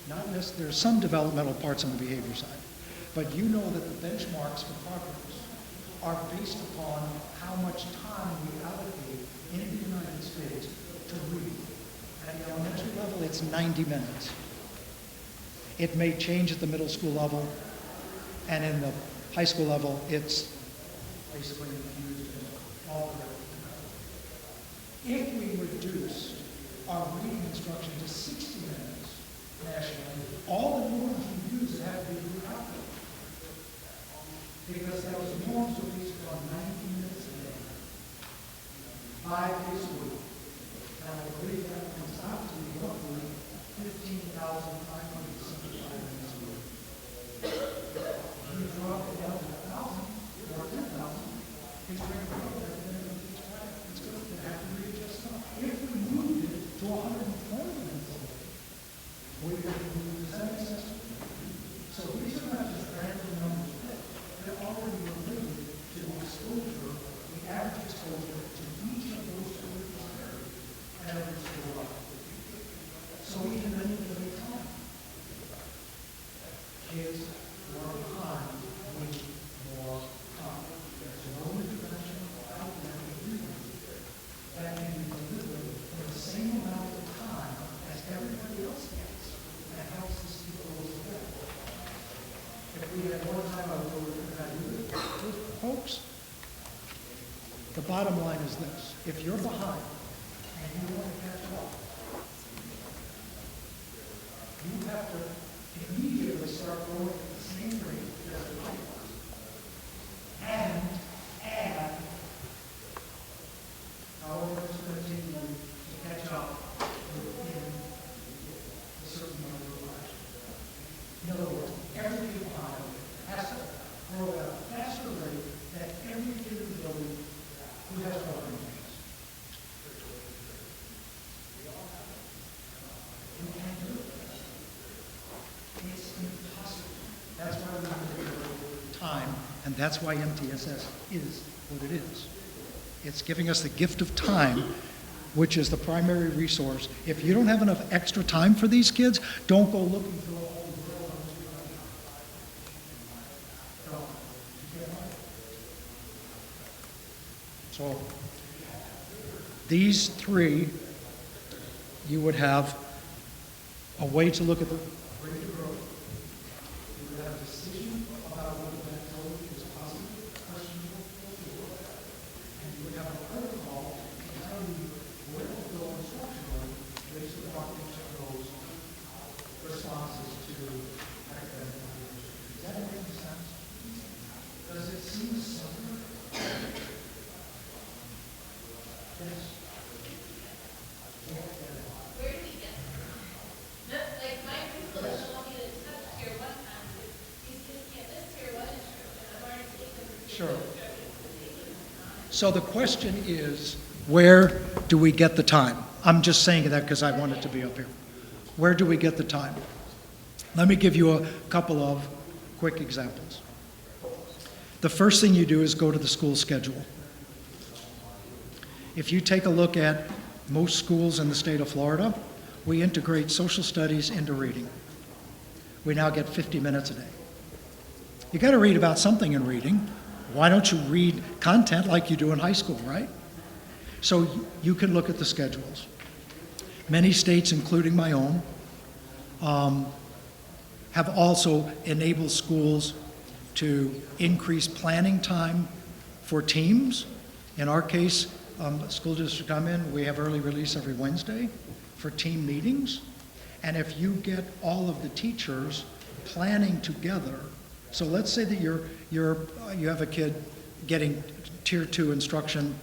not necessarily, there's some developmental parts on the behavior side, but you know that the benchmarks for progress are based upon how much time we allocate in the United States to read. At the elementary level, it's 90 minutes. It may change at the middle school level, and in the high school level, it's basically infused in all the If we reduced our reading instruction to 60 minutes nationally, all the norms we use have to be recalculated. Because those norms are based on 90 minutes a day, 5 days a week. And I believe that comes out to be roughly 15,575 minutes a week. If you drop it down to 1,000 or 10,000, it's going to go there. It's going to have to readjust up. If we moved it to 120 minutes a day, we would move. Does that make sense? So these are not just random numbers. They're already related to the exposure, the average exposure to each of those curriculum areas every school level. So even in the time, kids who are behind need more time. There's no intervention out there that can be delivered in the same amount of time as everybody else gets. That helps us keep those together. If we had more time, I would go with that. Folks, the bottom line is this. If you're behind and you want to catch up, you have to immediately start growing at the same rate as the height was. And add however it's going to take you to catch up within a certain number of lives. In other words, everybody behind has to grow at a faster rate than every kid in the building who has broken things. You can't do it. It's impossible. That's why we need time, and that's why MTSS is what it is. It's giving us the gift of time, which is the primary resource. If you don't have enough extra time for these kids, don't go looking for a whole world. So these three, you would have a way to look at the rate of growth. You would have a decision about whether that growth is positive, questionable, or poor. And you would have a protocol to tell you where to go instructionally based upon each of those responses to academic evaluation. Does that make sense? Does it seem similar? Yes. Where do we get them? No, like my preschool doesn't want me to touch tier 1 content. These kids can't miss tier 1 instruction. I've already taken them. Sure. So the question is, where do we get the time? I'm just saying that because I want it to be up here. Where do we get the time? Let me give you a couple of quick examples. The first thing you do is go to the school schedule. If you take a look at most schools in the state of Florida, we integrate social studies into reading. We now get 50 minutes a day. You got to read about something in reading. Why don't you read content like you do in high school, right? So you can look at the schedules. Many states, including my own, have also enabled schools to increase planning time for teams. In our case, school district I'm in, we have early release every Wednesday for team meetings. And if you get all of the teachers planning together, so let's say that you have a kid getting tier 2 instruction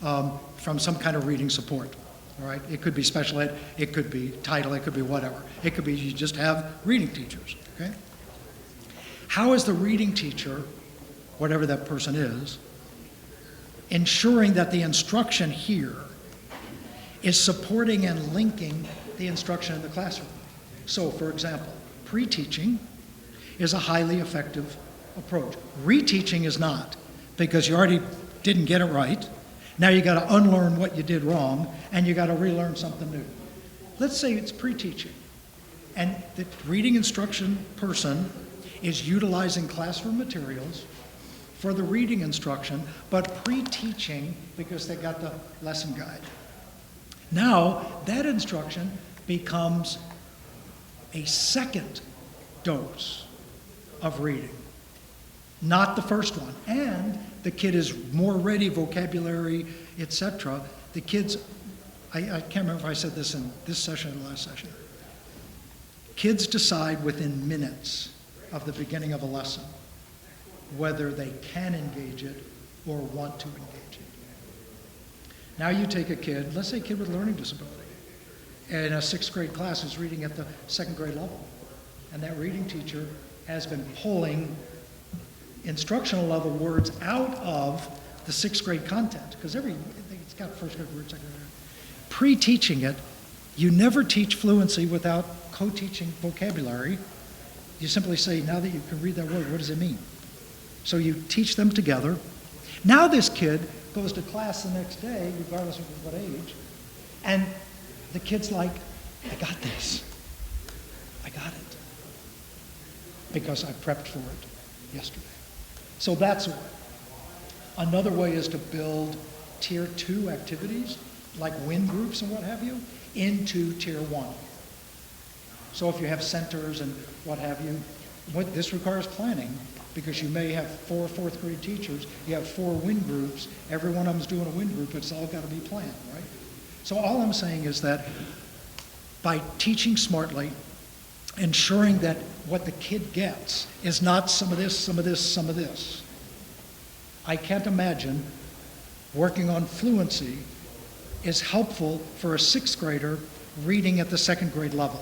from some kind of reading support. All right? It could be special ed, it could be title, it could be whatever. It could be you just have reading teachers. Okay? How is the reading teacher, whatever that person is, ensuring that the instruction here is supporting and linking the instruction in the classroom? So, for example, pre-teaching is a highly effective approach. Reteaching is not, because you already didn't get it right. Now you got to unlearn what you did wrong, and you got to relearn something new. Let's say it's pre-teaching, and the reading instruction person is utilizing classroom materials for the reading instruction, but pre-teaching because they got the lesson guide. Now, that instruction becomes a second dose of reading, not the first one. And the kid is more ready, vocabulary, etc. The kids, I can't remember if I said this in this session or the last session. Kids decide within minutes of the beginning of a lesson whether they can engage it or want to engage it. Now you take a kid, let's say a kid with learning disability, in a 6th grade class is reading at the 2nd grade level. And that reading teacher has been pulling instructional level words out of the 6th grade content, because it's got 1st grade words, 2nd grade. Pre-teaching it, you never teach fluency without co-teaching vocabulary. You simply say, now that you can read that word, what does it mean? So you teach them together. Now this kid goes to class the next day, regardless of what age, and the kid's like, I got this. I got it. Because I prepped for it yesterday. So that's a way. Another way is to build tier 2 activities, like win groups and what have you, into tier 1. So if you have centers and what have you, this requires planning, because you may have 4 4th grade teachers, you have 4 win groups, every one of them's doing a win group, it's all got to be planned, right? So all I'm saying is that by teaching smartly, ensuring that what the kid gets is not some of this, some of this, some of this. I can't imagine working on fluency is helpful for a 6th grader reading at the 2nd grade level,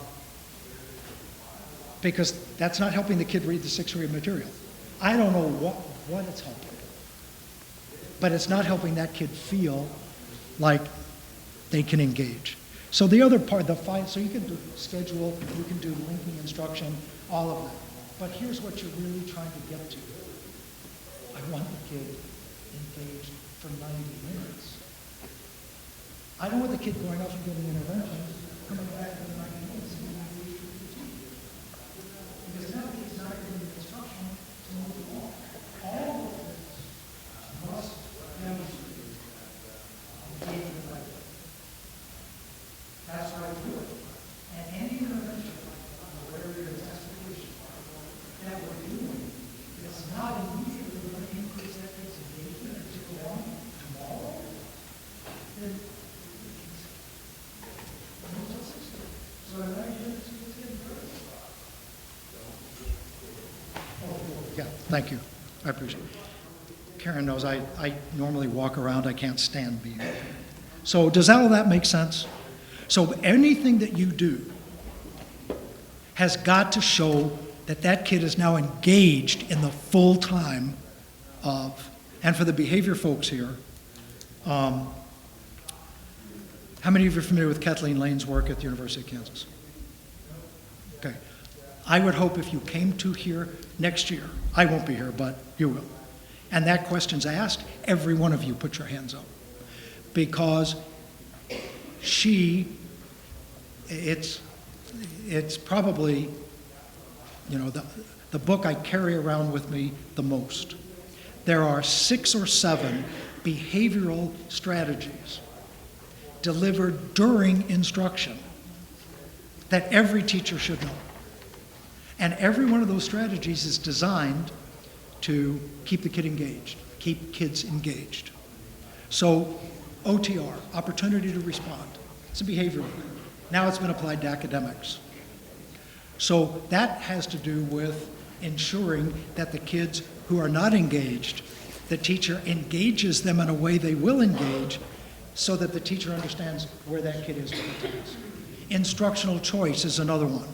because that's not helping the kid read the 6th grade material. I don't know what it's helping, but it's not helping that kid feel like they can engage. So the other part, so you can do schedule, you can do linking instruction, all of that. But here's what you're really trying to get to. I want the kid engaged for 90 minutes. I don't want the kid going up and getting intervention, coming back in 90 minutes and being engaged with the team. Because now the kid's not getting the instruction to move along. All of this must demonstrate engagement like that. That's how I do it. And any intervention, whatever your investigation, that we're doing, is not immediately going to increase that kid's engagement or to go on tomorrow. Then so I like you to see what's getting better. Oh, yeah, thank you. I appreciate it. Karen knows I normally walk around, I can't stand being here. So does all that make sense? So anything that you do has got to show that that kid is now engaged in the full time of, and for the behavior folks here, how many of you are familiar with Kathleen Lane's work at the University of Kansas? Okay. I would hope if you came to here next year, I won't be here, but you will, and that question's asked, every one of you put your hands up. Because it's probably, the book I carry around with me the most. There are 6 or 7 behavioral strategies delivered during instruction that every teacher should know. And every one of those strategies is designed to keep the kid engaged, keep kids engaged. So OTR, opportunity to respond, it's a behavioral thing. Now it's been applied to academics. So that has to do with ensuring that the kids who are not engaged the teacher engages them in a way they will engage so that the teacher understands where that kid is with the task. Instructional choice is another one.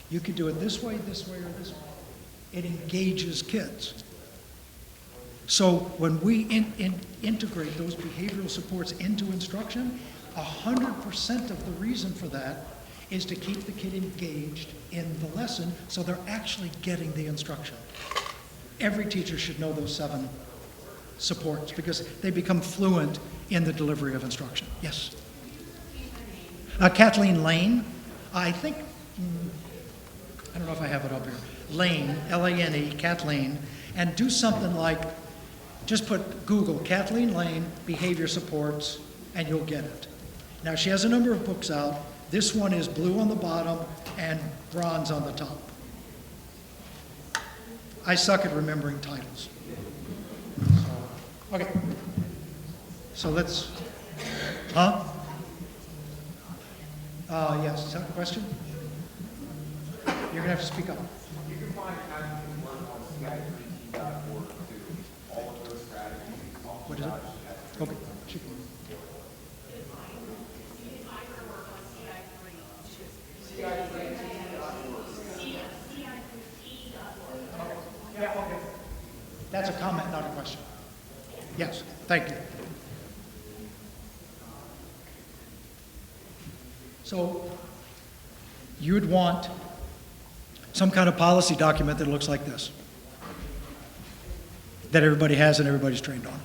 You could do it this way, or this way. It engages kids. So when we integrate those behavioral supports into instruction, 100% of the reason for that is to keep the kid engaged in the lesson so they're actually getting the instruction. Every teacher should know those 7 supports because they become fluent in the delivery of instruction. Yes? Kathleen Lane, I think, I don't know if I have it up here. Lane, L-A-N-E, Kathleen, and do something like, just put Google Kathleen Lane behavior supports and you'll get it. Now she has a number of books out. This one is blue on the bottom and bronze on the top. I suck at remembering titles. Okay. So let's, yes, is that a question? You're gonna have to speak up. You can find Kathleen Lane on CI3T.org too. All of those strategies. What is it? Okay. Shoot. Yeah, okay. That's a comment, not a question. Yes, thank you. So you would want some kind of policy document that looks like this, that everybody has and everybody's trained on.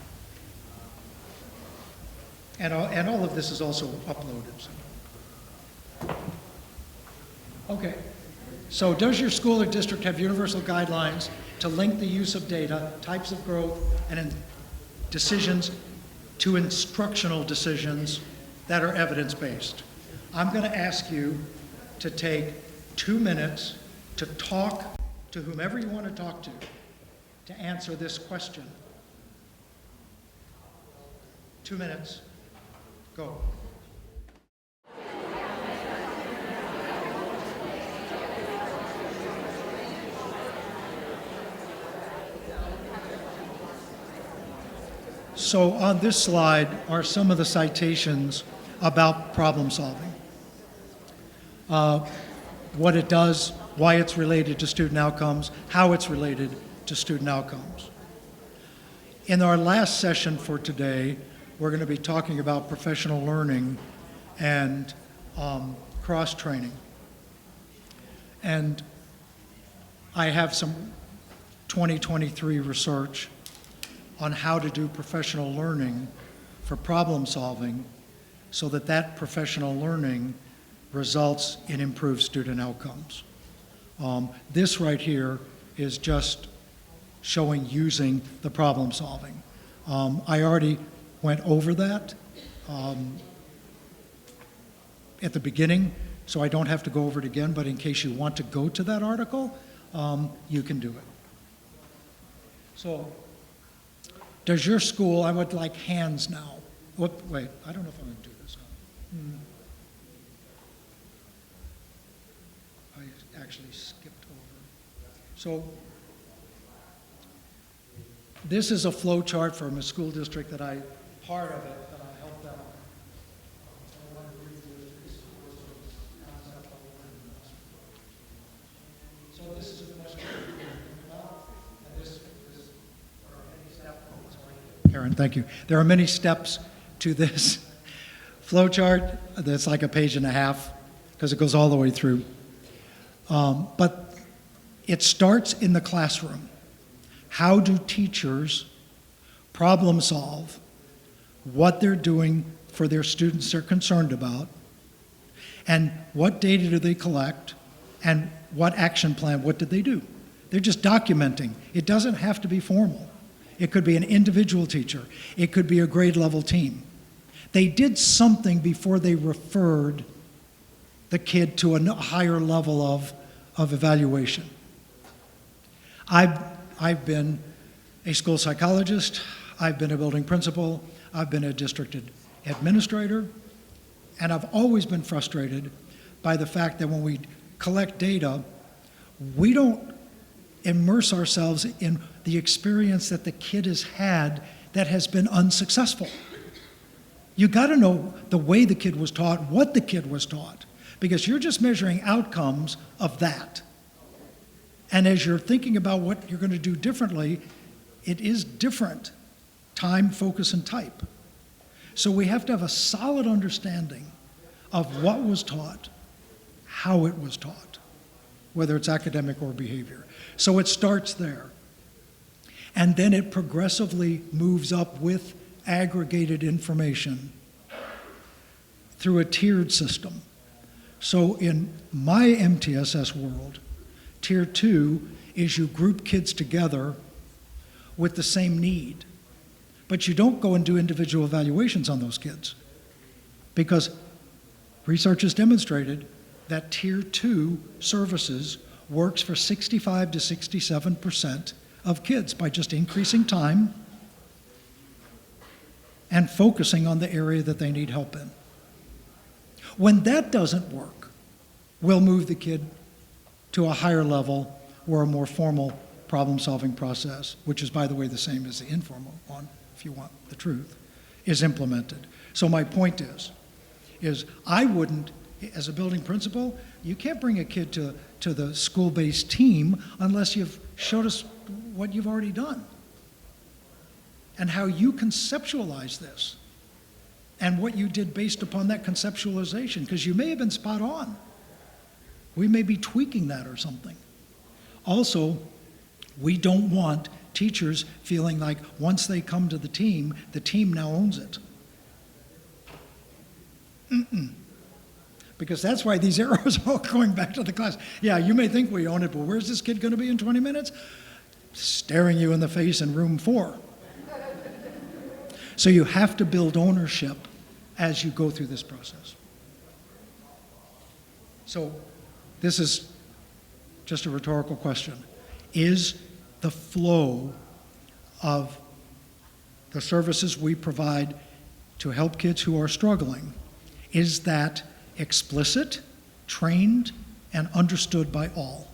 And all of this is also uploaded. So. Okay. So does your school or district have universal guidelines to link the use of data, types of growth, and decisions to instructional decisions that are evidence-based? I'm going to ask you to take 2 minutes to talk to whomever you want to talk to answer this question. 2 minutes. Go. So on this slide are some of the citations about problem solving. What it does, why it's related to student outcomes, how it's related to student outcomes. In our last session for today, we're going to be talking about professional learning and cross-training. And I have some 2023 research on how to do professional learning for problem solving so that that professional learning results in improved student outcomes. This right here is just showing using the problem solving. I already went over that at the beginning, so I don't have to go over it again, but in case you want to go to that article, you can do it. So, does your school, I would like hands now. Wait, I don't know if I'm going to do this. I actually skipped over. So this is a flow chart from a school district that part of it, that I helped out. So this is a question about, and this is, there are many steps. Karen, thank you. There are many steps to this flow chart that's like a page and a half because it goes all the way through. But it starts in the classroom. How do teachers problem solve what they're doing for their students they're concerned about, and what data do they collect, and what action plan, what did they do? They're just documenting. It doesn't have to be formal. It could be an individual teacher. It could be a grade level team. They did something before they referred the kid to a higher level of evaluation. I've been a school psychologist, I've been a building principal, I've been a district administrator, and I've always been frustrated by the fact that when we collect data, we don't immerse ourselves in the experience that the kid has had that has been unsuccessful. You got to know the way the kid was taught, what the kid was taught, because you're just measuring outcomes of that. And as you're thinking about what you're going to do differently, it is different, time, focus, and type. So we have to have a solid understanding of what was taught, how it was taught, whether it's academic or behavior. So it starts there. And then it progressively moves up with aggregated information through a tiered system. So in my MTSS world, Tier 2 is you group kids together with the same need. But you don't go and do individual evaluations on those kids, because research has demonstrated that Tier 2 services works for 65 to 67% of kids by just increasing time and focusing on the area that they need help in. When that doesn't work, we'll move the kid to a higher level or a more formal problem-solving process, which is, by the way, the same as the informal one, if you want the truth, is implemented. So my point is I wouldn't, as a building principal, you can't bring a kid to the school-based team unless you've showed us what you've already done and how you conceptualize this and what you did based upon that conceptualization, because you may have been spot on. We may be tweaking that or something. Also, we don't want teachers feeling like once they come to the team now owns it. Because that's why these arrows are all going back to the class. Yeah, you may think we own it, but where's this kid going to be in 20 minutes? Staring you in the face in room 4. So you have to build ownership as you go through this process. So this is just a rhetorical question. Is the flow of the services we provide to help kids who are struggling, is that explicit, trained, and understood by all?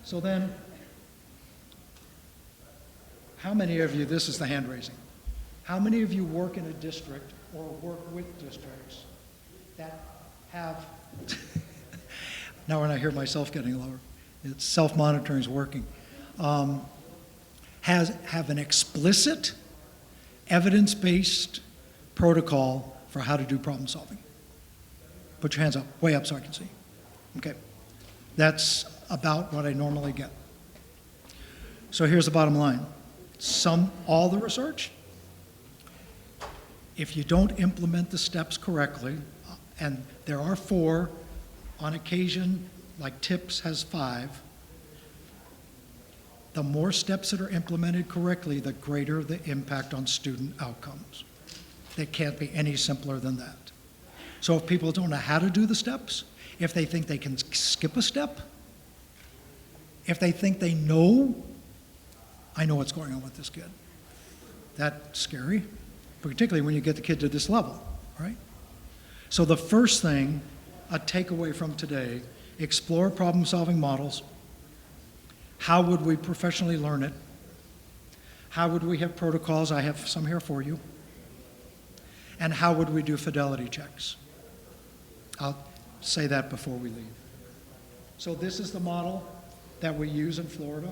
So then, how many of you, this is the hand raising, how many of you work in a district or work with districts that have, now when I hear myself getting lower, it's self-monitoring is working, have an explicit, evidence-based protocol for how to do problem solving? Put your hands up, way up so I can see. Okay, that's about what I normally get. So here's the bottom line. All the research, if you don't implement the steps correctly, and there are 4, on occasion, like TIPS has 5, the more steps that are implemented correctly, the greater the impact on student outcomes. It can't be any simpler than that. So if people don't know how to do the steps, if they think they can skip a step, if they think they know, I know what's going on with this kid. That's scary, particularly when you get the kid to this level, right? So the first thing, a takeaway from today, explore problem-solving models. How would we professionally learn it? How would we have protocols? I have some here for you. And how would we do fidelity checks? I'll say that before we leave. So this is the model that we use in Florida.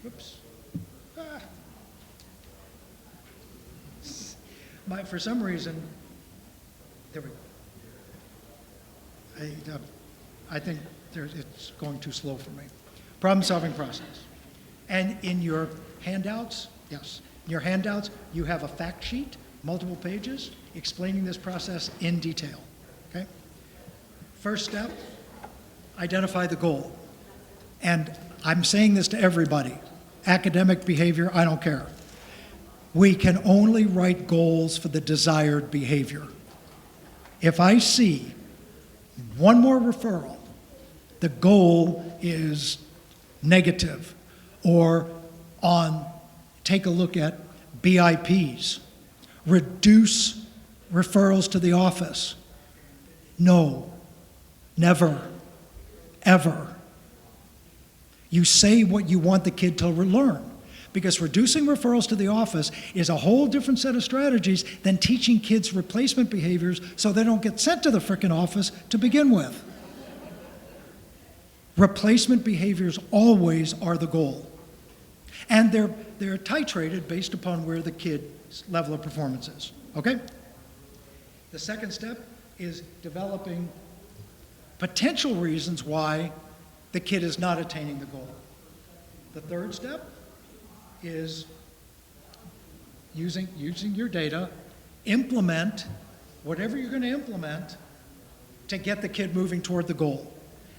Whoops. For some reason, there we go. I think it's going too slow for me. Problem-solving process. And in your handouts, yes, in your handouts, you have a fact sheet, multiple pages, explaining this process in detail, okay? First step, identify the goal. And I'm saying this to everybody. Academic behavior, I don't care. We can only write goals for the desired behavior. If I see one more referral, the goal is negative, or take a look at BIPs, reduce referrals to the office. No, never. ever. You say what you want the kid to learn. Because reducing referrals to the office is a whole different set of strategies than teaching kids replacement behaviors so they don't get sent to the frickin' office to begin with. Replacement behaviors always are the goal. And they're titrated based upon where the kid's level of performance is, okay? The second step is developing potential reasons why the kid is not attaining the goal. The third step is using your data, implement whatever you're going to implement to get the kid moving toward the goal.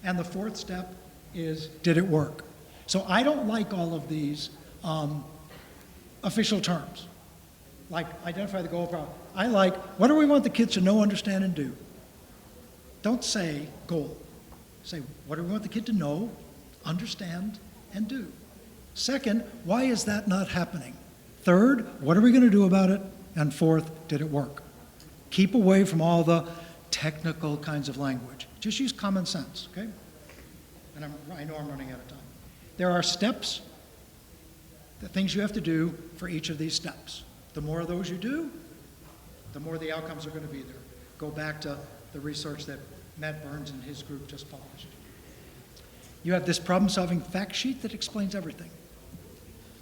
And the fourth step is, did it work? So I don't like all of these official terms, like identify the goal problem. I like, what do we want the kids to know, understand, and do? Don't say goal. Say, what do we want the kid to know, understand, and do? Second, why is that not happening? Third, what are we going to do about it? And fourth, did it work? Keep away from all the technical kinds of language. Just use common sense, okay? And I know I'm running out of time. There are steps, the things you have to do for each of these steps. The more of those you do, the more the outcomes are going to be there. Go back to the research that Matt Burns and his group just published. You have this problem-solving fact sheet that explains everything.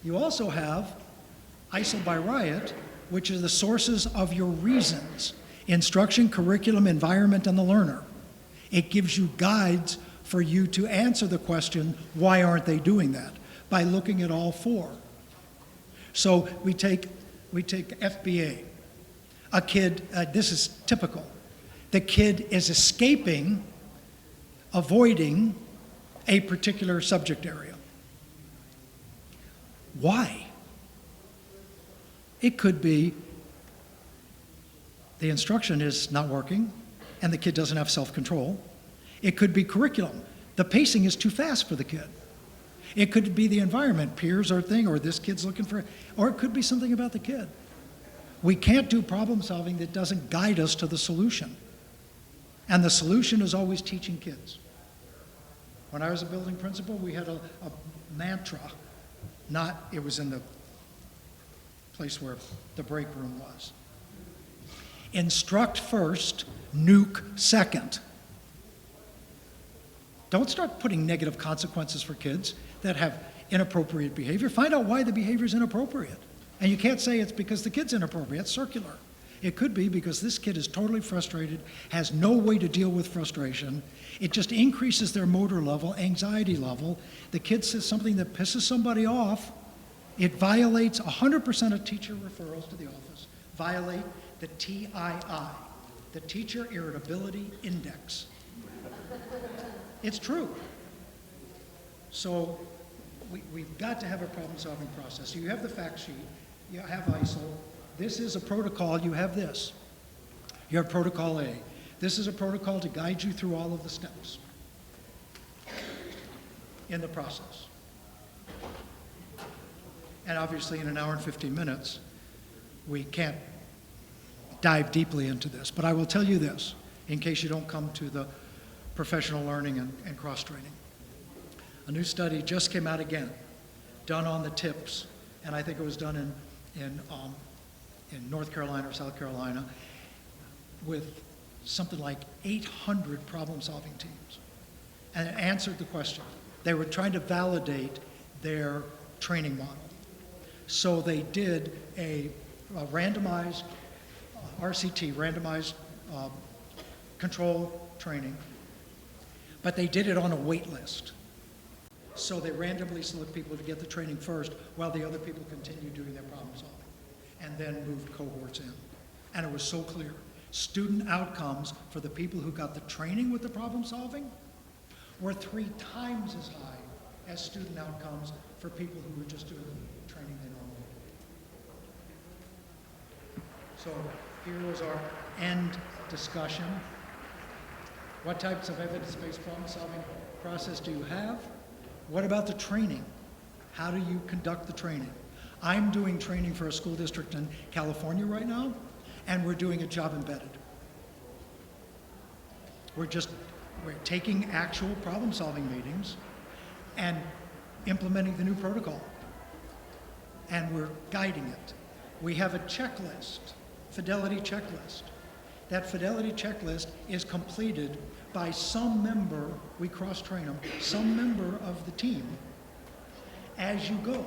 You also have ISIL by Riot, which is the sources of your reasons: instruction, curriculum, environment, and the learner. It gives you guides for you to answer the question, why aren't they doing that? By looking at all four. So we take FBA. A kid, this is typical. The kid is escaping, avoiding a particular subject area. Why? It could be the instruction is not working and the kid doesn't have self-control. It could be curriculum. The pacing is too fast for the kid. It could be the environment, peers or thing, or this kid's looking for, or it could be something about the kid. We can't do problem solving that doesn't guide us to the solution. And the solution is always teaching kids. When I was a building principal, we had a mantra. It was in the place where the break room was. Instruct first, nuke second. Don't start putting negative consequences for kids that have inappropriate behavior. Find out why the behavior is inappropriate. And you can't say it's because the kid's inappropriate. It's circular. It could be because this kid is totally frustrated, has no way to deal with frustration. It just increases their motor level, anxiety level. The kid says something that pisses somebody off. It violates 100% of teacher referrals to the office, violate the TII, the Teacher Irritability Index. It's true. So we've got to have a problem-solving process. So you have the fact sheet, you have ISIL. This is a protocol, you have this. You have protocol A. This is a protocol to guide you through all of the steps in the process. And obviously in an hour and 15 minutes, we can't dive deeply into this. But I will tell you this, in case you don't come to the professional learning and cross-training. A new study just came out again, done on the tips, and I think it was done in North Carolina or South Carolina, with something like 800 problem-solving teams. And it answered the question. They were trying to validate their training model. So they did a randomized RCT, randomized control training, but they did it on a wait list. So they randomly select people to get the training first while the other people continued doing their problem solving, and then moved cohorts in. And it was so clear. Student outcomes for the people who got the training with the problem solving were 3 times as high as student outcomes for people who were just doing the training they normally did. So here was our end discussion. What types of evidence-based problem solving process do you have? What about the training? How do you conduct the training? I'm doing training for a school district in California right now, and we're doing a job embedded. We're taking actual problem-solving meetings and implementing the new protocol. And we're guiding it. We have a checklist, fidelity checklist. That fidelity checklist is completed by some member, we cross-train them, some member of the team as you go.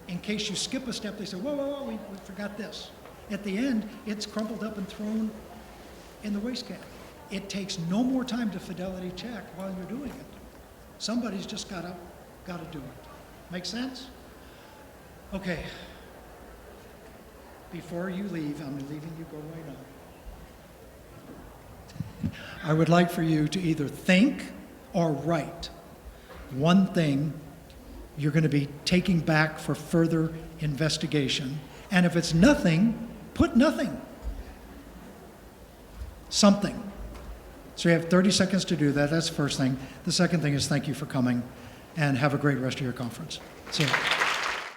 In case you skip a step, they say, whoa, whoa, whoa, we forgot this. At the end, it's crumpled up and thrown in the waste can. It takes no more time to fidelity check while you're doing it. Somebody's just gotta do it. Make sense? Okay. Before you leave, I'm leaving you go right now. I would like for you to either think or write one thing you're going to be taking back for further investigation. And if it's nothing, put nothing. Something. So you have 30 seconds to do that. That's the first thing. The second thing is thank you for coming, and have a great rest of your conference. See you.